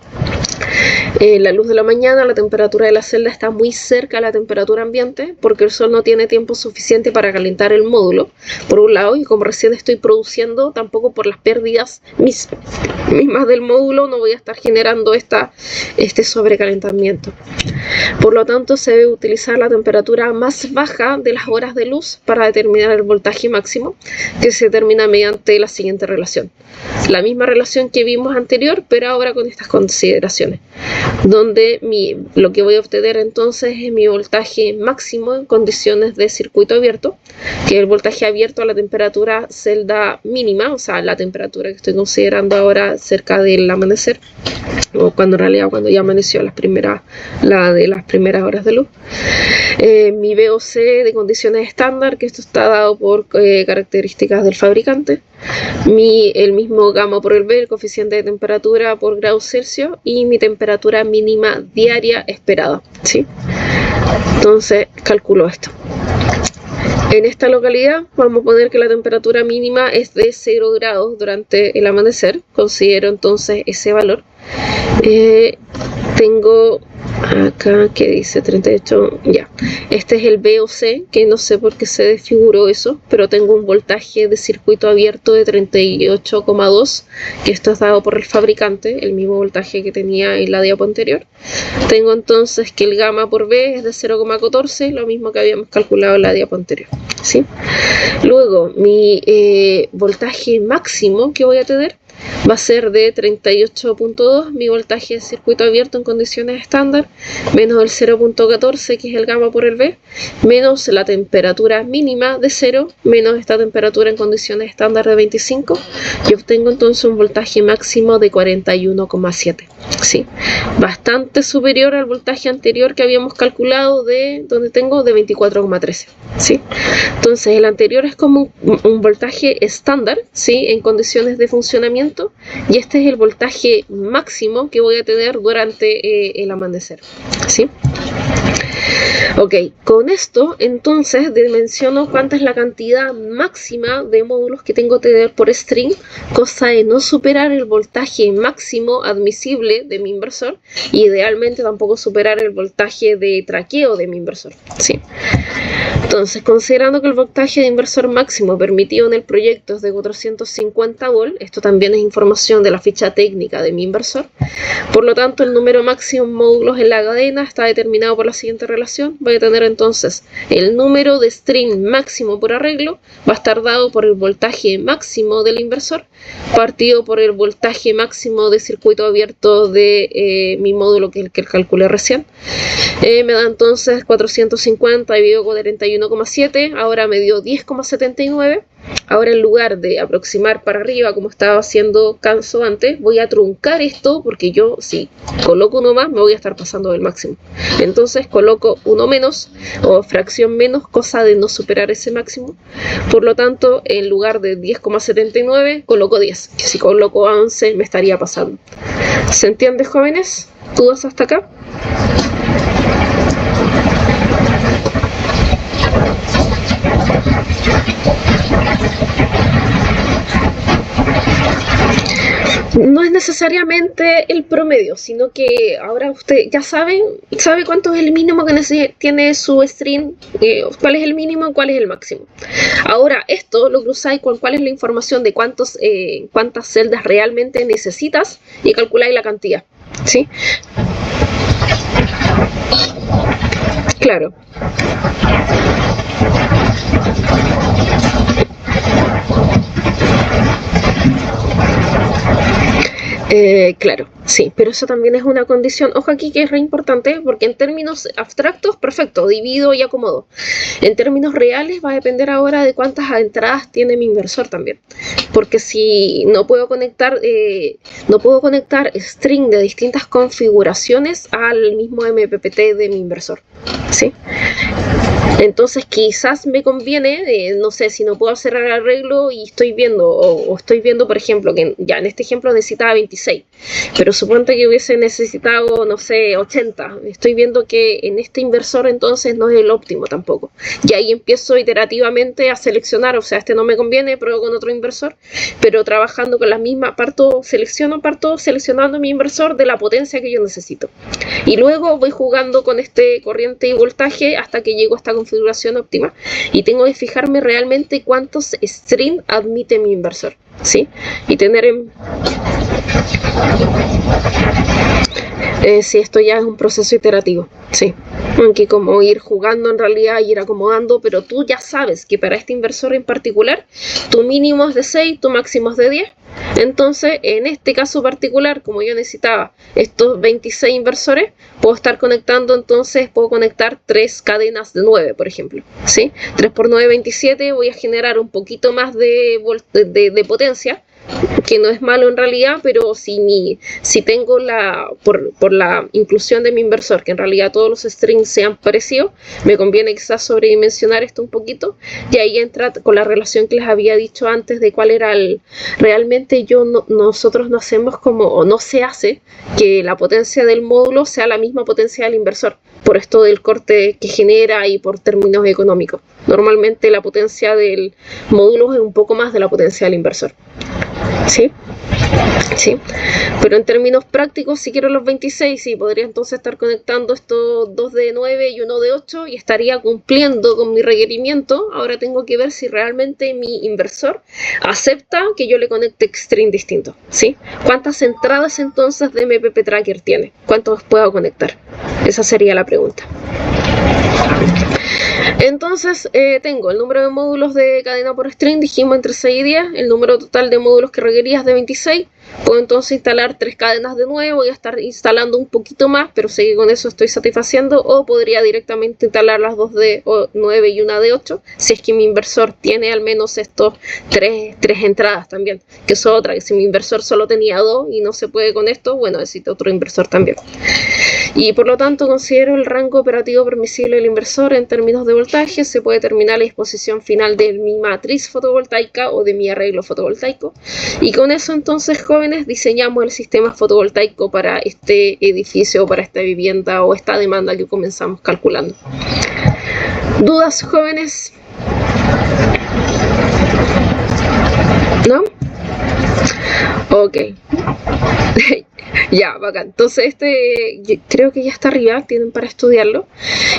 La luz de la mañana, la temperatura de la celda está muy cerca a la temperatura ambiente porque el sol no tiene tiempo suficiente para calentar el módulo, por un lado, y como recién estoy produciendo, tampoco por las pérdidas mismas del módulo no voy a estar generando este sobrecalentamiento. Por lo tanto, se debe utilizar la temperatura más baja de las horas de luz para determinar el voltaje máximo, que se determina mediante la siguiente relación. La misma relación que vimos anterior, pero ahora con estas consideraciones, donde lo que voy a obtener entonces es mi voltaje máximo en condiciones de circuito abierto, que es el voltaje abierto a la temperatura celda mínima, o sea, la temperatura que estoy considerando ahora cerca del amanecer, o cuando en realidad cuando ya amaneció la de las primeras horas de luz. Mi VOC de condiciones estándar, que esto está dado por características del fabricante. El mismo gamma por el B, el coeficiente de temperatura por grado Celsius, y mi temperatura mínima diaria esperada, ¿sí? Entonces calculo esto. En esta localidad vamos a poner que la temperatura mínima es de 0 grados durante el amanecer. Considero entonces ese valor. Tengo acá que dice 38, ya. Este es el VOC, que no sé por qué se desfiguró eso, pero tengo un voltaje de circuito abierto de 38,2, que esto es dado por el fabricante, el mismo voltaje que tenía en la diapo anterior. Tengo entonces que el gamma por B es de 0,14, lo mismo que habíamos calculado en la diapo anterior, ¿sí? Luego, mi voltaje máximo que voy a tener va a ser de 38.2, mi voltaje de circuito abierto en condiciones estándar, menos el 0.14, que es el gamma por el B, menos la temperatura mínima de 0, menos esta temperatura en condiciones estándar de 25, y obtengo entonces un voltaje máximo de 41,7, ¿sí? Bastante superior al voltaje anterior que habíamos calculado donde tengo de 24,13, ¿sí? Entonces el anterior es como un voltaje estándar, ¿sí?, en condiciones de funcionamiento, momento, y este es el voltaje máximo que voy a tener durante el amanecer, ¿sí? Ok, con esto entonces dimensiono cuánta es la cantidad máxima de módulos que tengo que tener por string, cosa de no superar el voltaje máximo admisible de mi inversor, y idealmente tampoco superar el voltaje de traqueo de mi inversor, ¿sí? Entonces, considerando que el voltaje de inversor máximo permitido en el proyecto es de 450 volts, esto también es información de la ficha técnica de mi inversor, por lo tanto el número máximo de módulos en la cadena está determinado por la siguiente relación. Voy a tener entonces el número de string máximo por arreglo, va a estar dado por el voltaje máximo del inversor, partido por el voltaje máximo de circuito abierto de mi módulo, que es el que calculé recién. Me da entonces 450 dividido con 41,7, ahora me dio 10,79. Ahora, en lugar de aproximar para arriba como estaba haciendo Canso antes, voy a truncar esto, porque yo si coloco uno más me voy a estar pasando del máximo. Entonces coloco uno menos o fracción menos, cosa de no superar ese máximo. Por lo tanto, en lugar de 10,79 coloco 10, que si coloco 11 me estaría pasando. ¿Se entiende, jóvenes? ¿Dudas hasta acá? No es necesariamente el promedio, sino que ahora usted ya sabe cuánto es el mínimo que tiene su string, cuál es el mínimo y cuál es el máximo. Ahora esto lo cruzáis con cuál es la información de cuántas celdas realmente necesitas y calculáis la cantidad, ¿sí? Claro. Claro, sí, pero eso también es una condición. Ojo aquí que es re importante, porque en términos abstractos, perfecto, divido y acomodo. En términos reales va a depender ahora de cuántas entradas tiene mi inversor también. Porque si no puedo conectar string de distintas configuraciones al mismo MPPT de mi inversor, ¿sí? Entonces quizás me conviene, no sé, si no puedo hacer el arreglo y estoy viendo, o estoy viendo, por ejemplo, que ya en este ejemplo necesitaba 26, pero suponte que hubiese necesitado, no sé, 80. Estoy viendo que en este inversor entonces no es el óptimo tampoco. Y ahí empiezo iterativamente a seleccionar, o sea, este no me conviene, pruebo con otro inversor, pero trabajando con la misma, parto seleccionando mi inversor de la potencia que yo necesito. Y luego voy jugando con este corriente y voltaje hasta que llego a esta configuración óptima, y tengo que fijarme realmente cuántos string admite mi inversor, ¿sí? Y tener si esto ya es un proceso iterativo, sí, aunque como ir jugando en realidad, ir acomodando, pero tú ya sabes que para este inversor en particular tu mínimo es de 6, tu máximo es de 10. Entonces, en este caso particular, como yo necesitaba estos 26 inversores, puedo estar conectando, entonces puedo conectar 3 cadenas de 9, por ejemplo, ¿sí? 3 por 9, 27, voy a generar un poquito más de potencia, que no es malo en realidad, pero si tengo por la inclusión de mi inversor, que en realidad todos los strings sean parecidos, me conviene quizás sobredimensionar esto un poquito, y ahí entra con la relación que les había dicho antes de cuál era realmente nosotros no hacemos o no se hace que la potencia del módulo sea la misma potencia del inversor, por esto del corte que genera y por términos económicos. Normalmente la potencia del módulo es un poco más de la potencia del inversor. ¿Sí? Sí, pero en términos prácticos, si quiero los 26, sí, podría entonces estar conectando estos 2 de 9 y 1 de 8 y estaría cumpliendo con mi requerimiento. Ahora tengo que ver si realmente mi inversor acepta que yo le conecte string distinto, ¿sí? ¿Cuántas entradas entonces de MPP Tracker tiene? ¿Cuántos puedo conectar? Esa sería la pregunta. Entonces tengo el número de módulos de cadena por string, dijimos entre 6 y 10, el número total de módulos que requerías de 26, puedo entonces instalar 3 cadenas de 9, voy a estar instalando un poquito más, pero sé que con eso estoy satisfaciendo, o podría directamente instalar las 2 de 9 y una de 8, si es que mi inversor tiene al menos estos 3 entradas también, que es otra, que si mi inversor solo tenía 2 y no se puede con esto, bueno, necesito otro inversor también. Y por lo tanto considero el rango operativo permisible del inversor en términos de voltaje. Se puede determinar la disposición final de mi matriz fotovoltaica o de mi arreglo fotovoltaico. Y con eso entonces, jóvenes, diseñamos el sistema fotovoltaico para este edificio o para esta vivienda o esta demanda que comenzamos calculando. ¿Dudas, jóvenes? ¿No? Ok. Ya, bacán. Entonces creo que ya está arriba, tienen para estudiarlo.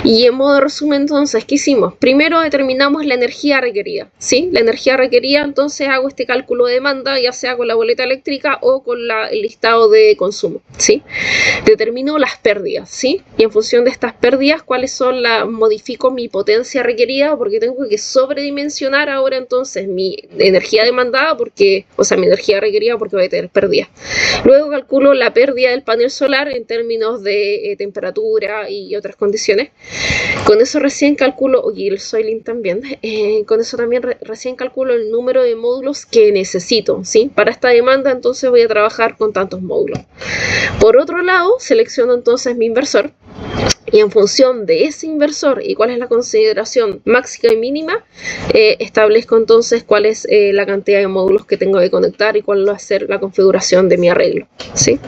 Y en modo resumen, entonces, ¿qué hicimos? Primero determinamos la energía requerida, ¿sí? La energía requerida, entonces hago este cálculo de demanda, ya sea con la boleta eléctrica o con el listado de consumo, ¿sí? Determino las pérdidas, ¿sí? Y en función de estas pérdidas, ¿cuáles son modifico mi potencia requerida? Porque tengo que sobredimensionar ahora entonces mi energía demandada, mi energía requerida, porque voy a tener pérdidas. Luego calculo la pérdida del panel solar en términos de temperatura y otras condiciones. Con eso recién calculo, y el soiling también, con eso también recién calculo el número de módulos que necesito, ¿sí? Para esta demanda entonces voy a trabajar con tantos módulos. Por otro lado, selecciono entonces mi inversor. Y en función de ese inversor y cuál es la consideración máxima y mínima, establezco entonces cuál es la cantidad de módulos que tengo que conectar y cuál va a ser la configuración de mi arreglo, ¿sí?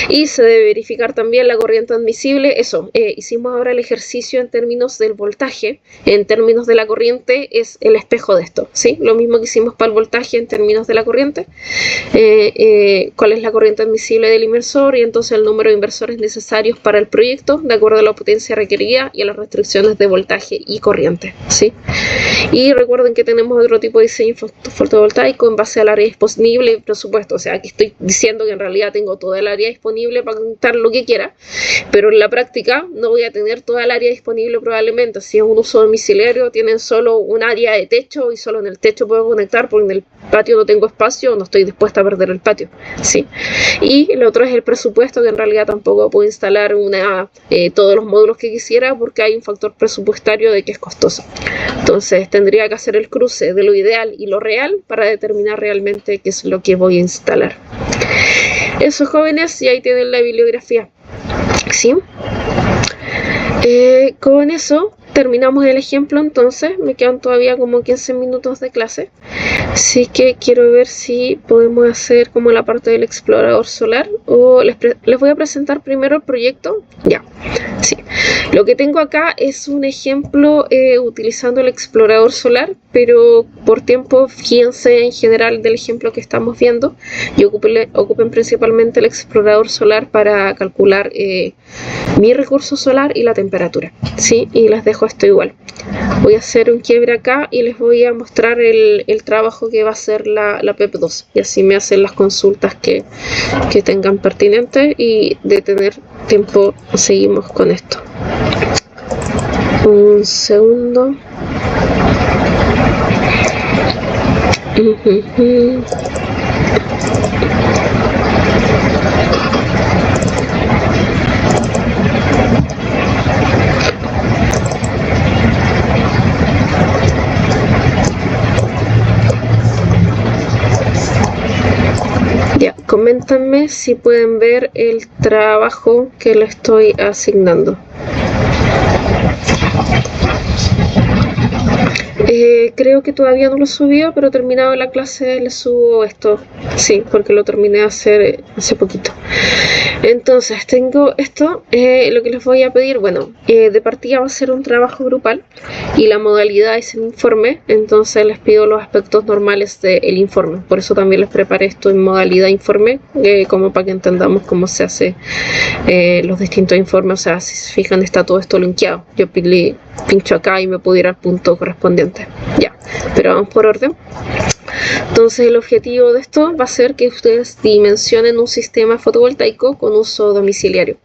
Y se debe verificar también la corriente admisible. Eso, hicimos ahora el ejercicio en términos del voltaje. En términos de la corriente es el espejo de esto, ¿sí? Lo mismo que hicimos para el voltaje en términos de la corriente. Cuál es la corriente admisible del inversor y entonces el número de inversores necesarios para el proyecto, de acuerdo a la potencia requerida y a las restricciones de voltaje y corriente, ¿sí? Y recuerden que tenemos otro tipo de diseño fotovoltaico en base al área disponible y presupuesto. O sea, aquí estoy diciendo que en realidad tengo toda el área disponible para conectar lo que quiera, pero en la práctica no voy a tener toda el área disponible probablemente. Si es un uso domiciliario, tienen solo un área de techo y solo en el techo puedo conectar, porque en el patio no tengo espacio, no estoy dispuesta a perder el patio, ¿sí? Y el otro es el presupuesto, que en realidad tampoco puedo instalar todos los módulos que quisiera, porque hay un factor presupuestario de que es costoso. Entonces tendría que hacer el cruce de lo ideal y lo real para determinar realmente qué es lo que voy a instalar. Eso, jóvenes, y ahí tienen la bibliografía, ¿sí? Con eso terminamos el ejemplo. Entonces me quedan todavía como 15 minutos de clase, así que quiero ver si podemos hacer como la parte del explorador solar, o les voy a presentar primero el proyecto. Ya, sí. Lo que tengo acá es un ejemplo utilizando el explorador solar, pero por tiempo fíjense en general del ejemplo que estamos viendo y ocupen principalmente el explorador solar para calcular mi recurso solar y la temperatura, ¿sí? Y les dejo esto igual. Voy a hacer un quiebre acá y les voy a mostrar el trabajo que va a hacer la PEP2, y así me hacen las consultas que tengan pertinentes, y de tener tiempo seguimos con esto. Un segundo. Ya, coméntanme si pueden ver el trabajo que le estoy asignando. Creo que todavía no lo subió, pero terminado la clase le subo esto. Sí, porque lo terminé de hacer hace poquito. Entonces, tengo esto. Lo que les voy a pedir, de partida va a ser un trabajo grupal y la modalidad es el informe. Entonces les pido los aspectos normales del informe. Por eso también les preparé esto en modalidad informe, como para que entendamos cómo se hace los distintos informes. O sea, si se fijan, está todo esto linkeado. Yo pincho acá y me puedo ir al punto correspondiente. Ya, pero vamos por orden. Entonces el objetivo de esto va a ser que ustedes dimensionen un sistema fotovoltaico con uso domiciliario.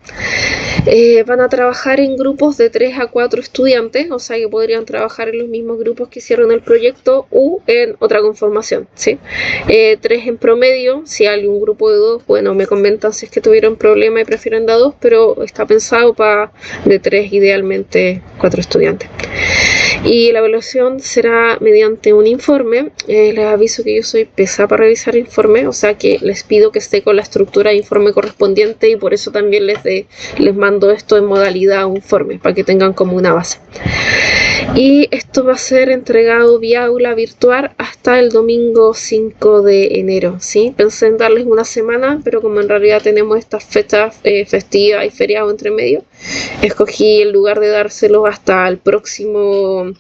Van a trabajar en grupos de 3 a 4 estudiantes, o sea que podrían trabajar en los mismos grupos que hicieron el proyecto u en otra conformación, ¿sí? 3 en promedio. Si hay un grupo de 2, me comentan si es que tuvieron problema y prefieren de 2, pero está pensado para de 3, idealmente 4 estudiantes. Y la evaluación será mediante un informe. Les aviso que yo soy pesada para revisar informes, o sea que les pido que esté con la estructura de informe correspondiente, y por eso también les mando esto en modalidad informe, para que tengan como una base. Y esto va a ser entregado vía aula virtual hasta el domingo 5 de enero, ¿sí? Pensé en darles una semana, pero como en realidad tenemos estas fechas festivas y feriados entre medio, escogí, en lugar de dárselo hasta el próximo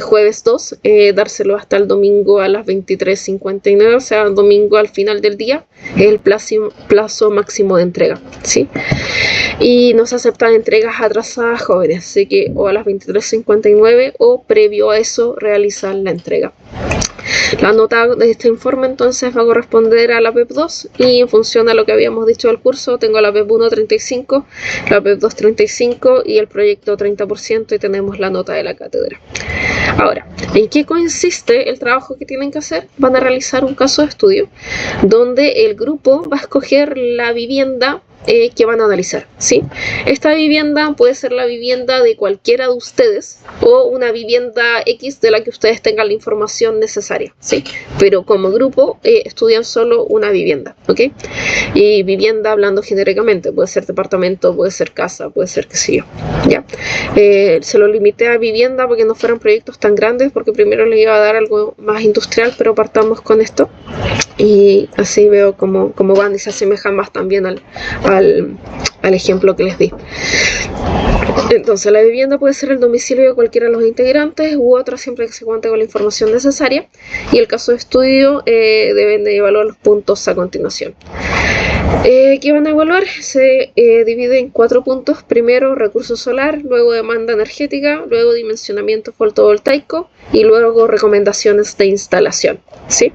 jueves 2, dárselo hasta el domingo a las 23:59, o sea, el domingo al final del día, es el plazo máximo de entrega, ¿sí? Y no se aceptan entregas atrasadas jóvenes, así que o a las 23:59 o previo a eso realizar la entrega. La nota de este informe entonces va a corresponder a la PEP 2, y en función a lo que habíamos dicho del curso, tengo la PEP 1 35, la PEP 2 35 y el proyecto 30%, y tenemos la nota de la cátedra. Ahora, ¿en qué consiste el trabajo que tienen que hacer? Van a realizar un caso de estudio donde el grupo va a escoger la vivienda que van a analizar, ¿sí? Esta vivienda puede ser la vivienda de cualquiera de ustedes o una vivienda X de la que ustedes tengan la información necesaria, ¿sí? Pero como grupo estudian solo una vivienda, ¿ok? Y vivienda hablando genéricamente, puede ser departamento, puede ser casa, puede ser qué sé yo, ¿ya? Se lo limité a vivienda porque no fueran proyectos tan grandes, porque primero les iba a dar algo más industrial, pero partamos con esto. Y así veo cómo van y se asemejan más también al ejemplo que les di. Entonces, la vivienda puede ser el domicilio de cualquiera de los integrantes u otra, siempre que se cuente con la información necesaria. Y el caso de estudio deben de evaluar los puntos a continuación. ¿Qué van a evaluar? Se divide en 4 puntos. Primero, recurso solar, luego demanda energética, luego dimensionamiento fotovoltaico y luego recomendaciones de instalación, ¿sí?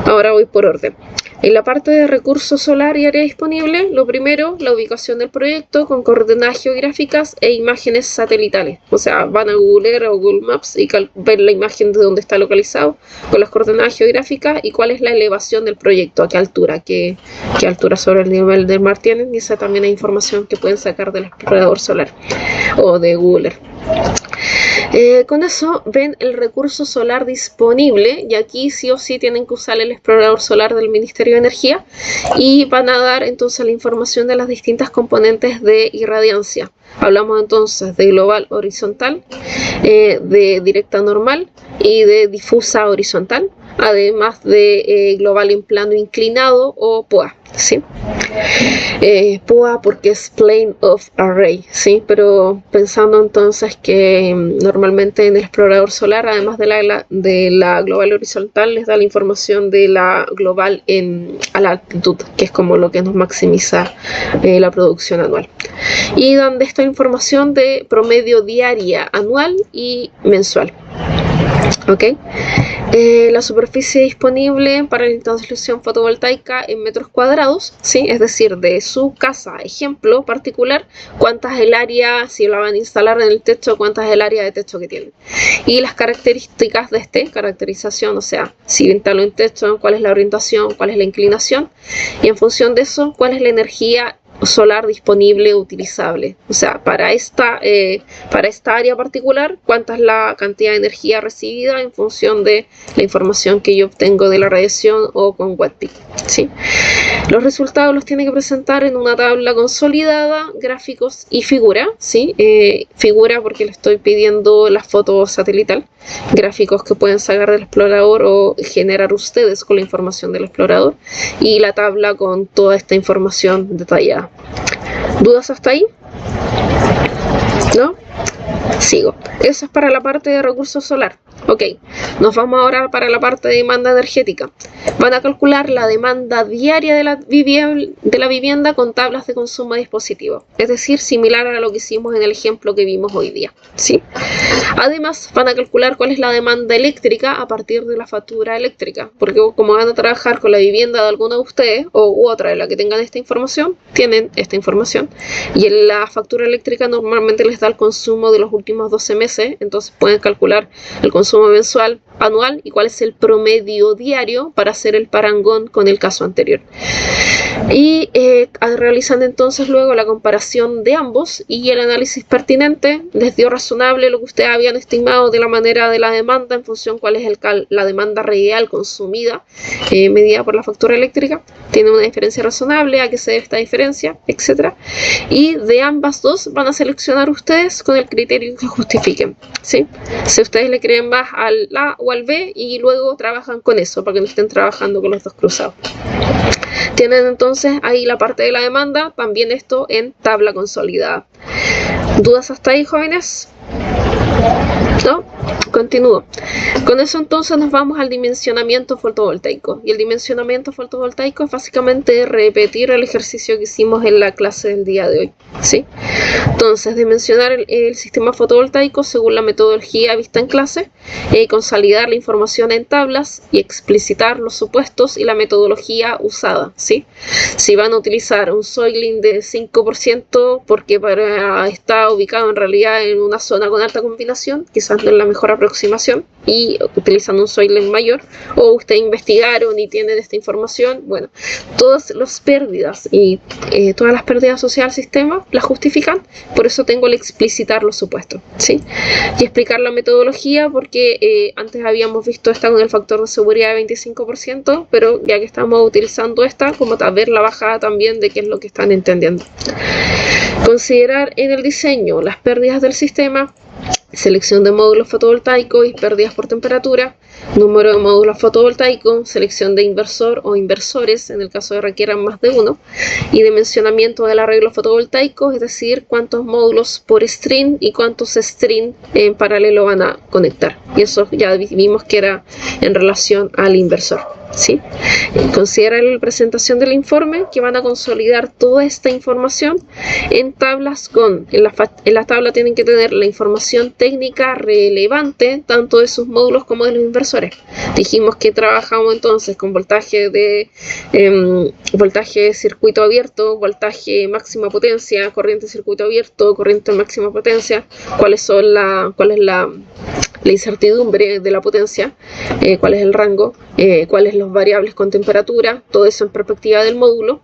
Ahora voy por orden. En la parte de recurso solar y área disponible, lo primero, la ubicación del proyecto con coordenadas geográficas e imágenes satelitales. O sea, van a Google Earth o Google Maps y ver la imagen de dónde está localizado, con las coordenadas geográficas y cuál es la elevación del proyecto, a qué altura, qué altura sobre el nivel del mar tienen. Y esa también es información que pueden sacar del explorador solar o de Google Earth. Con eso ven el recurso solar disponible, y aquí sí o sí tienen que usar el explorador solar del Ministerio de Energía, y van a dar entonces la información de las distintas componentes de irradiancia. Hablamos entonces de global horizontal, de directa normal y de difusa horizontal, además de global en plano inclinado o POA, ¿sí? POA porque es Plane of Array, ¿sí? Pero pensando entonces que normalmente en el explorador solar, además de la global horizontal, les da la información de la global a la altitud, que es como lo que nos maximiza la producción anual. Y dan esta información de promedio diaria, anual y mensual. ¿Ok? La superficie disponible para la instalación fotovoltaica en metros cuadrados, ¿sí? Es decir, de su casa, ejemplo particular, cuántas es el área, si la van a instalar en el techo, cuántas es el área de techo que tienen. Y las características de caracterización, o sea, si instalo en techo, cuál es la orientación, cuál es la inclinación, y en función de eso, cuál es la energía solar disponible utilizable, o sea, para esta área particular, cuánta es la cantidad de energía recibida en función de la información que yo obtengo de la radiación o con WetPeak, ¿sí? Los resultados los tiene que presentar en una tabla consolidada, gráficos y figura, ¿sí? Figura porque le estoy pidiendo la foto satelital, gráficos que pueden sacar del explorador o generar ustedes con la información del explorador, y la tabla con toda esta información detallada. ¿Dudas hasta ahí? ¿No? Sigo. Eso es para la parte de recursos solar. Ok, nos vamos ahora para la parte de demanda energética. Van a calcular la demanda diaria de la vivienda con tablas de consumo a dispositivo, es decir, similar a lo que hicimos en el ejemplo que vimos hoy día, ¿sí? Además, van a calcular cuál es la demanda eléctrica a partir de la factura eléctrica, porque como van a trabajar con la vivienda de alguno de ustedes u otra de la que tengan esta información, tienen esta información, y en la factura eléctrica normalmente les da el consumo de los últimos 12 meses, entonces pueden calcular el consumo mensual anual y cuál es el promedio diario para hacer el parangón con el caso anterior. Y realizando entonces luego la comparación de ambos y el análisis pertinente, les dio razonable lo que ustedes habían estimado de la manera de la demanda en función cuál es la demanda real consumida medida por la factura eléctrica, tiene una diferencia razonable, a qué se debe esta diferencia, etc. Y de ambas dos van a seleccionar ustedes con el criterio que justifiquen, ¿sí? Si ustedes le creen más al A o al B y luego trabajan con eso para que no estén trabajando con los dos cruzados. Tienen entonces ahí la parte de la demanda, también esto en tabla consolidada. ¿Dudas hasta ahí, jóvenes? ¿No? Continúo. Con eso entonces nos vamos al dimensionamiento fotovoltaico. Y el dimensionamiento fotovoltaico es básicamente repetir el ejercicio que hicimos en la clase del día de hoy, ¿sí? Entonces, dimensionar el sistema fotovoltaico según la metodología vista en clase, consolidar la información en tablas y explicitar los supuestos y la metodología usada, ¿sí? Si van a utilizar un soiling de 5% porque está ubicado en realidad en una zona con alta combinación, quizás no es la mejor aproximación, y utilizan un soiling mayor, o ustedes investigaron y tienen esta información, bueno, todas las pérdidas y todas las pérdidas asociadas al sistema las justifican, por eso tengo el explicitar los supuestos, ¿sí? Y explicar la metodología porque antes habíamos visto esta con el factor de seguridad de 25%, pero ya que estamos utilizando esta, como ver la bajada también de qué es lo que están entendiendo. Considerar en el diseño las pérdidas del sistema, selección de módulos fotovoltaicos y pérdidas por temperatura, número de módulos fotovoltaicos, selección de inversor o inversores en el caso de requieran más de uno, y dimensionamiento del arreglo fotovoltaico, es decir, cuántos módulos por string y cuántos string en paralelo van a conectar. Y eso ya vimos que era en relación al inversor, ¿sí? Considera la presentación del informe, que van a consolidar toda esta información en tablas en la tabla tienen que tener la información técnica relevante tanto de sus módulos como de los inversores. Dijimos que trabajamos entonces con voltaje de circuito abierto, voltaje máxima potencia, corriente circuito abierto, corriente máxima potencia, cuál es la incertidumbre de la potencia, cuál es el rango, cuáles los variables con temperatura, todo eso en perspectiva del módulo.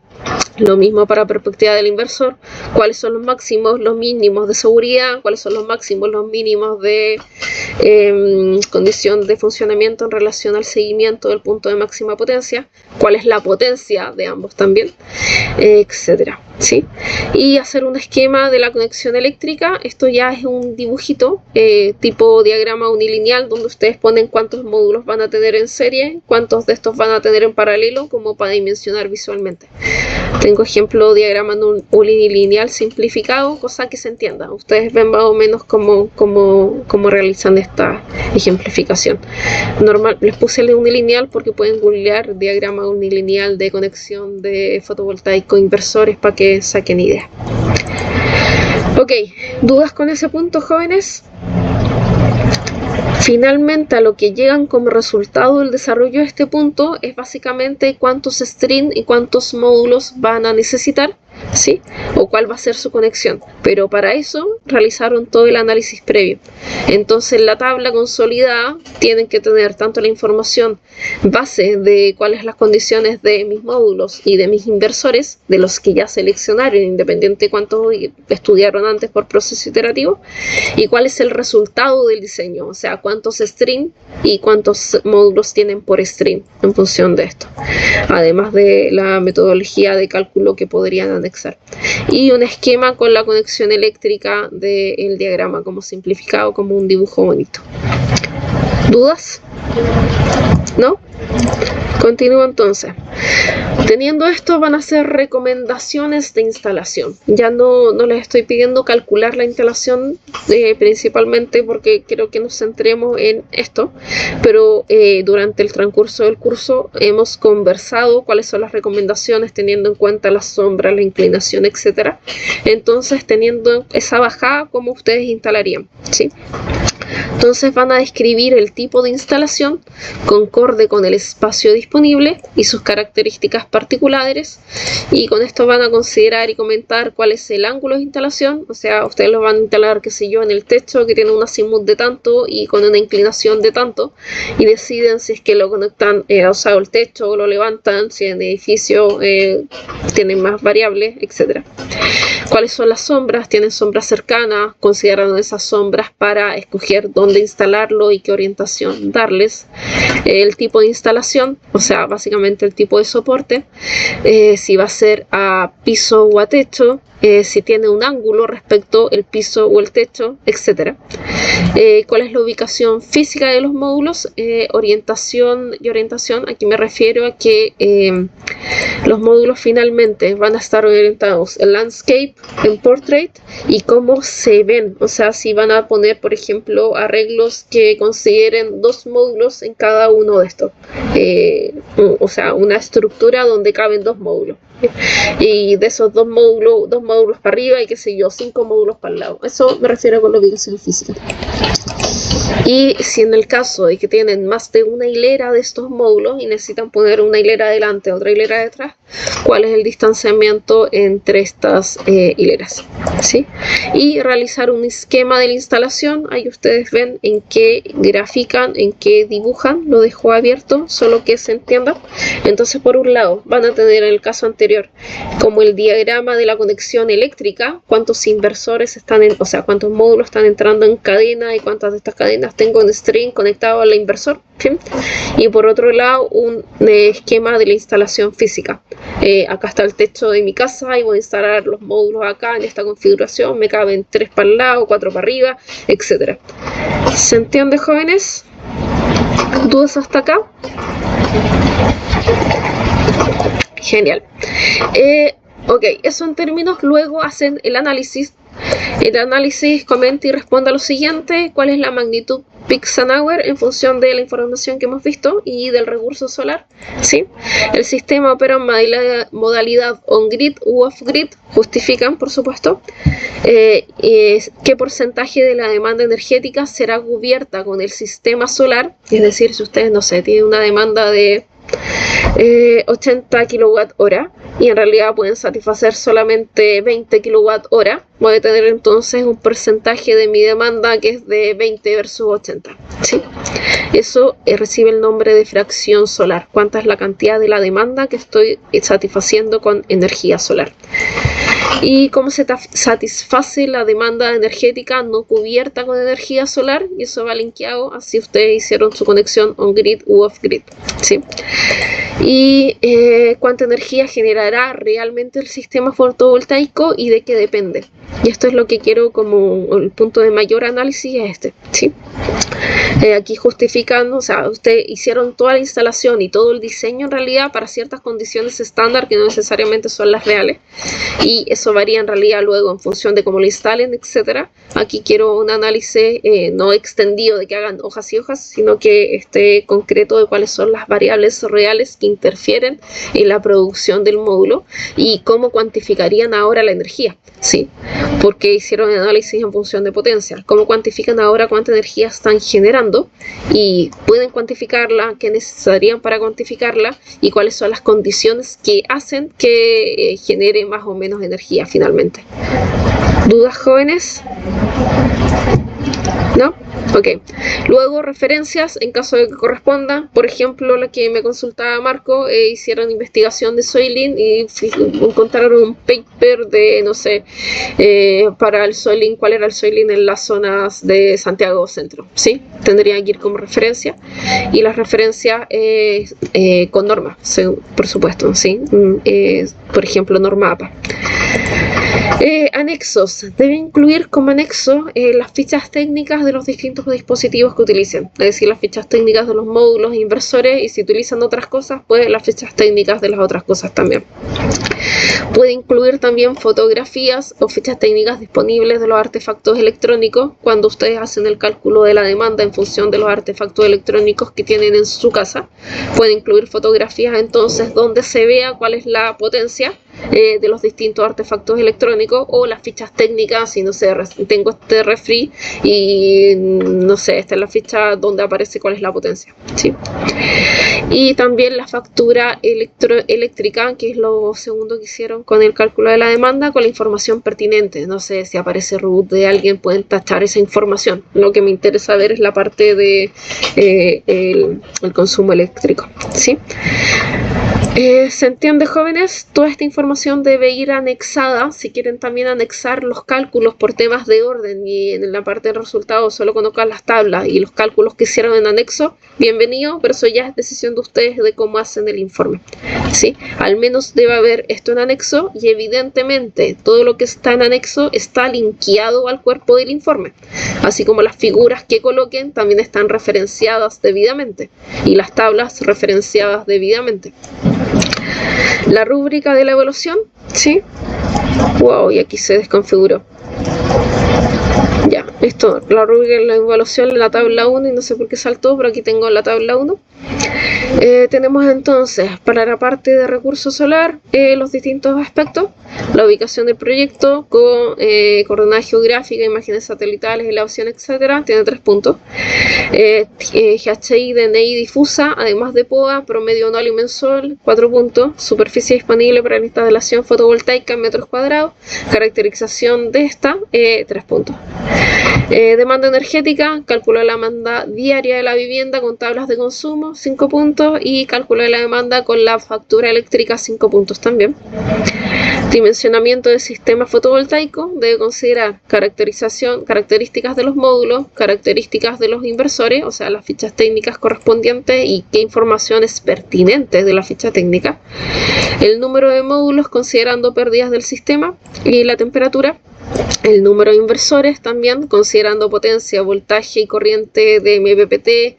Lo mismo para perspectiva del inversor, cuáles son los máximos, los mínimos de seguridad, cuáles son los máximos, los mínimos de condición de funcionamiento en relación al seguimiento del punto de máxima potencia, cuál es la potencia de ambos también, etcétera, ¿sí? Y hacer un esquema de la conexión eléctrica. Esto ya es un dibujito tipo diagrama unilineal donde ustedes ponen cuántos módulos van a tener en serie, cuántos de estos van a tener en paralelo, como para dimensionar visualmente. Tengo ejemplo diagrama unilineal simplificado, cosa que se entienda. Ustedes ven más o menos cómo realizan esta ejemplificación. Les puse el unilineal porque pueden googlear diagrama unilineal de conexión de fotovoltaico inversores para que saquen idea. Ok, ¿dudas con ese punto, jóvenes? Finalmente, a lo que llegan como resultado del desarrollo de este punto es básicamente cuántos strings y cuántos módulos van a necesitar, ¿sí? O cuál va a ser su conexión. Pero para eso realizaron todo el análisis previo. Entonces, la tabla consolidada tienen que tener tanto la información base de cuáles las condiciones de mis módulos y de mis inversores, de los que ya seleccionaron, independiente de cuántos estudiaron antes por proceso iterativo, y cuál es el resultado del diseño, o sea, cuántos strings y cuántos módulos tienen por string en función de esto, además de la metodología de cálculo que podrían anexar, y un esquema con la conexión eléctrica del diagrama como simplificado, como un dibujo bonito. ¿Dudas? ¿No? Continúo entonces. Teniendo esto, van a hacer recomendaciones de instalación. Ya no les estoy pidiendo calcular la instalación, principalmente porque quiero que nos centremos en esto, pero durante el transcurso del curso hemos conversado cuáles son las recomendaciones teniendo en cuenta la sombra, la inclinación, etc. Entonces, teniendo esa bajada, ¿cómo ustedes instalarían? ¿Sí? Entonces van a describir el tipo de instalación concorde con el espacio disponible y sus características particulares, y con esto van a considerar y comentar cuál es el ángulo de instalación. O sea, ustedes lo van a instalar, qué sé yo, en el techo que tiene un azimut de tanto y con una inclinación de tanto, y deciden si es que lo conectan, o sea, el techo, o lo levantan, si en el edificio tienen más variables, etc. ¿Cuáles son las sombras? Tienen sombras cercanas, consideraron esas sombras para escoger dónde instalarlo y qué orientación darles. El tipo de instalación, o sea, básicamente el tipo de soporte, si va a ser a piso o a techo, si tiene un ángulo respecto al piso o el techo, etc. ¿Cuál es la ubicación física de los módulos? Orientación y orientación, aquí me refiero a que los módulos finalmente van a estar orientados en landscape, en portrait, y cómo se ven. O sea, si van a poner, por ejemplo, arreglos que consideren 2 módulos en cada uno de estos. O sea, una estructura donde caben 2 módulos. Y de esos 2 módulos para arriba y qué sé yo, 5 módulos para el lado. Eso me refiero con la ubicación física. Y si en el caso de que tienen más de una hilera de estos módulos y necesitan poner una hilera adelante, otra hilera detrás, ¿cuál es el distanciamiento entre estas hileras? ¿Sí? Y realizar un esquema de la instalación. Ahí ustedes ven en qué grafican, en qué dibujan. Lo dejo abierto, solo que se entienda. Entonces, por un lado, van a tener en el caso anterior como el diagrama de la conexión eléctrica, cuántos inversores están o sea, cuántos módulos están entrando en cadena y cuántas de estas cadenas tengo en string conectado al inversor. ¿Sí? Y por otro lado, un esquema de la instalación física. Acá está el techo de mi casa y voy a instalar los módulos acá en esta configuración. Me caben 3 para el lado, 4 para arriba, etc. ¿Se entiende, jóvenes? ¿Dudas hasta acá? Genial. Ok, eso en términos. Luego hacen el análisis. El análisis comenta y responde a lo siguiente: ¿cuál es la magnitud Peak-Sunhour en función de la información que hemos visto y del recurso solar? ¿Sí? El sistema opera en modalidad on-grid u off-grid. Justifican, por supuesto, qué porcentaje de la demanda energética será cubierta con el sistema solar. Es decir, si ustedes, no sé, tienen una demanda de 80 kWh y en realidad pueden satisfacer solamente 20 kWh, voy a tener entonces un porcentaje de mi demanda que es de 20 versus 80. ¿Sí? Eso recibe el nombre de fracción solar. ¿Cuánta es la cantidad de la demanda que estoy satisfaciendo con energía solar? Y cómo se satisface la demanda energética no cubierta con energía solar, y eso va linkeado así ustedes hicieron su conexión on-grid u off-grid. ¿Sí? Y cuánta energía generará realmente el sistema fotovoltaico y de qué depende. Y esto es lo que quiero como el punto de mayor análisis, es este. ¿Sí? Aquí justifican, o sea, ustedes hicieron toda la instalación y todo el diseño en realidad para ciertas condiciones estándar que no necesariamente son las reales, y eso varía en realidad luego en función de cómo lo instalen, etc. Aquí quiero un análisis no extendido de que hagan hojas y hojas, sino que esté concreto de cuáles son las variables reales que interfieren en la producción del módulo y cómo cuantificarían ahora la energía. ¿Sí? Porque hicieron análisis en función de potencia. ¿Cómo cuantifican ahora cuánta energía están generando? Y pueden cuantificarla, qué necesitarían para cuantificarla y cuáles son las condiciones que hacen que genere más o menos energía finalmente. ¿Dudas, jóvenes? ¿No? Ok. Luego, referencias en caso de que corresponda. Por ejemplo, la que me consultaba Marco, hicieron investigación de soiling y encontraron un paper de, no sé, para el soiling, cuál era el soiling en las zonas de Santiago Centro. ¿Sí? Tendrían que ir como referencia. Y las referencias con normas, por supuesto. ¿Sí? Por ejemplo, norma APA. Anexos. Debe incluir como anexo las fichas técnicas de los distintos dispositivos que utilicen, es decir, las fichas técnicas de los módulos e inversores, y si utilizan otras cosas, pues las fichas técnicas de las otras cosas también. Puede incluir también fotografías o fichas técnicas disponibles de los artefactos electrónicos cuando ustedes hacen el cálculo de la demanda en función de los artefactos electrónicos que tienen en su casa. Puede incluir fotografías entonces donde se vea cuál es la potencia de los distintos artefactos electrónicos, o las fichas técnicas, si no sé, tengo este refri y no sé, esta es la ficha donde aparece cuál es la potencia, ¿sí? Y también la factura eléctrica, que es lo segundo que hicieron con el cálculo de la demanda, con la información pertinente. No sé, si aparece root de alguien, pueden tachar esa información. Lo que me interesa ver es la parte de el consumo eléctrico, ¿sí? ¿Se entiende, jóvenes? Toda esta información debe ir anexada. Si quieren también anexar los cálculos por temas de orden y en la parte de resultados solo colocar las tablas y los cálculos que hicieron en anexo, bienvenido, pero eso ya es decisión de ustedes de cómo hacen el informe, ¿sí? Al menos debe haber esto en anexo, y evidentemente todo lo que está en anexo está linkeado al cuerpo del informe, así como las figuras que coloquen también están referenciadas debidamente y las tablas referenciadas debidamente. La rúbrica de la evaluación, ¿sí? Wow, y aquí se desconfiguró. Ya, esto, la rúbrica de la evaluación en la tabla 1, y no sé por qué saltó, pero aquí tengo la tabla 1. Tenemos entonces, para la parte de recurso solar, los distintos aspectos: la ubicación del proyecto, con coordenada geográfica, imágenes satelitales, elevación, etc. Tiene 3 puntos. GHI, DNI difusa, además de POA, promedio anual y mensual, 4 puntos. Superficie disponible para la instalación fotovoltaica en metros cuadrados, caracterización de esta, 3 puntos. Demanda energética, cálculo de la demanda diaria de la vivienda con tablas de consumo, 5 puntos, y cálculo de la demanda con la factura eléctrica, 5 puntos también. Dimensionamiento del sistema fotovoltaico, debe considerar características de los módulos, características de los inversores, o sea, las fichas técnicas correspondientes y qué información es pertinente de la ficha técnica, el número de módulos considerando pérdidas del sistema y la temperatura, el número de inversores también, considerando potencia, voltaje y corriente de MPPT,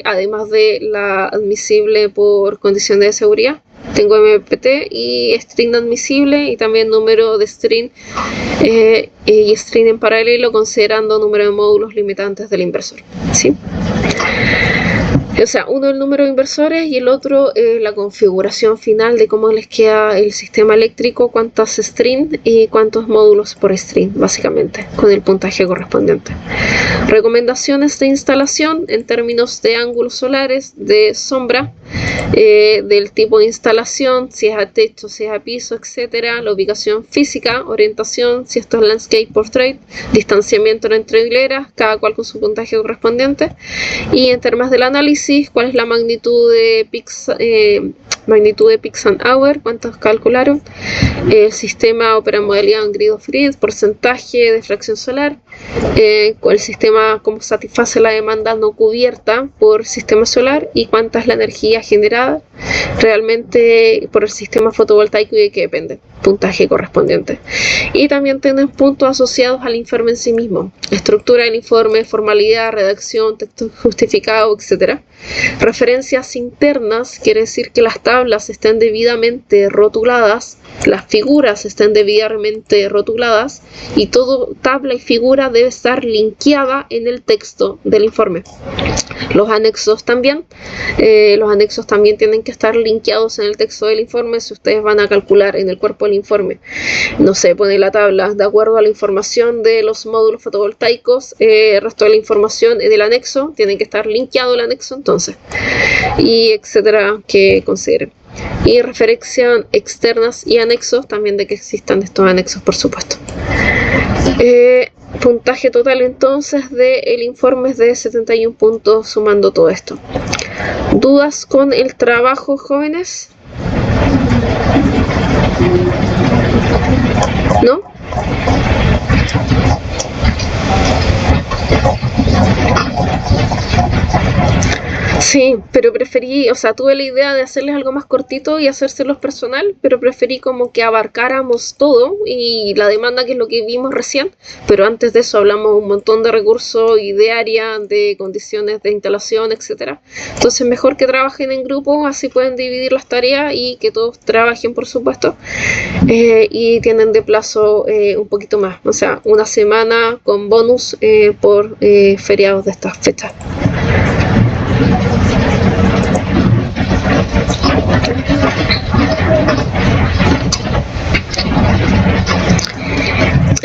además de la admisible por condiciones de seguridad. Tengo MPPT y string admisible, y también número de string y string en paralelo, considerando número de módulos limitantes del inversor, ¿sí? O sea, uno el número de inversores y el otro la configuración final de cómo les queda el sistema eléctrico, cuántos string y cuántos módulos por string, básicamente, con el puntaje correspondiente. Recomendaciones de instalación en términos de ángulos solares, de sombra, del tipo de instalación, si es a techo, si es a piso, etcétera, la ubicación física, orientación, si esto es landscape portrait, distanciamiento entre hileras, cada cual con su puntaje correspondiente, y en términos del análisis, cuál es la magnitud de peaks and hour, cuántos calcularon, el sistema opera en modalidad en grid of grid, porcentaje de fracción solar, el sistema cómo satisface la demanda no cubierta por sistema solar, y cuánta es la energía generada realmente por el sistema fotovoltaico y de qué depende, puntaje correspondiente. Y también tienen puntos asociados al informe en sí mismo: estructura del informe, formalidad, redacción, texto justificado, etc. Referencias internas, quiere decir que las tablas estén debidamente rotuladas, las figuras estén debidamente rotuladas, y todo tabla y figura debe estar linkeada en el texto del informe. Los anexos también tienen que estar linkeados en el texto del informe. Si ustedes van a calcular en el cuerpo del informe, no sé, pone la tabla de acuerdo a la información de los módulos fotovoltaicos, el resto de la información en el anexo, tiene que estar linkeado el anexo entonces, y etcétera, que consideren. Y referencias externas y anexos también, de que existan estos anexos, por supuesto. Puntaje total entonces del informe es de 71 puntos, sumando todo esto. ¿Dudas con el trabajo, jóvenes? ¿No? Sí, pero preferí, o sea, tuve la idea de hacerles algo más cortito y hacérselos personal, pero preferí como que abarcáramos todo y la demanda, que es lo que vimos recién, pero antes de eso hablamos un montón de recursos y de área, de condiciones de instalación, etcétera. Entonces mejor que trabajen en grupo, así pueden dividir las tareas y que todos trabajen, por supuesto, y tienen de plazo un poquito más, o sea, una semana con bonus por feriados de estas fechas.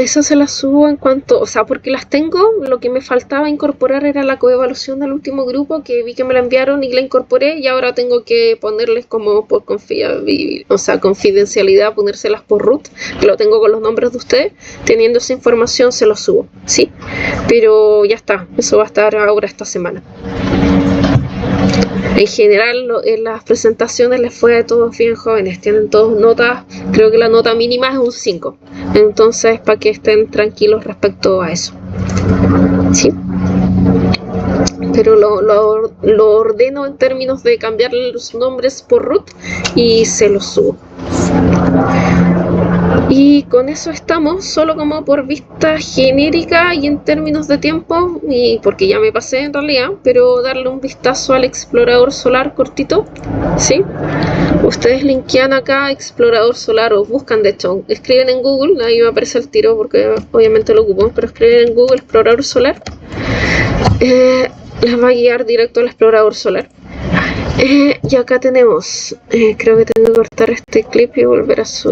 Eso se las subo en cuanto, o sea, porque las tengo, lo que me faltaba incorporar era la coevaluación del último grupo, que vi que me la enviaron y la incorporé, y ahora tengo que ponerles como por confidencialidad, ponérselas por root, que lo tengo con los nombres de ustedes. Teniendo esa información se los subo, ¿sí? Pero ya está, eso va a estar ahora esta semana. En general, en las presentaciones les fue a todos bien jóvenes, tienen todos notas, creo que la nota mínima es un 5, entonces para que estén tranquilos respecto a eso, ¿sí? Pero lo ordeno en términos de cambiar los nombres por root y se los subo. Y con eso estamos, solo como por vista genérica y en términos de tiempo, y porque ya me pasé en realidad, pero darle un vistazo al explorador solar cortito, ¿sí? Ustedes linkean acá explorador solar o buscan, de hecho, escriben en Google, ahí me aparece el tiro porque obviamente lo ocupo, pero escriben en Google explorador solar, les va a guiar directo al explorador solar. Y acá tenemos, creo que tengo que cortar este clip y volver a subir.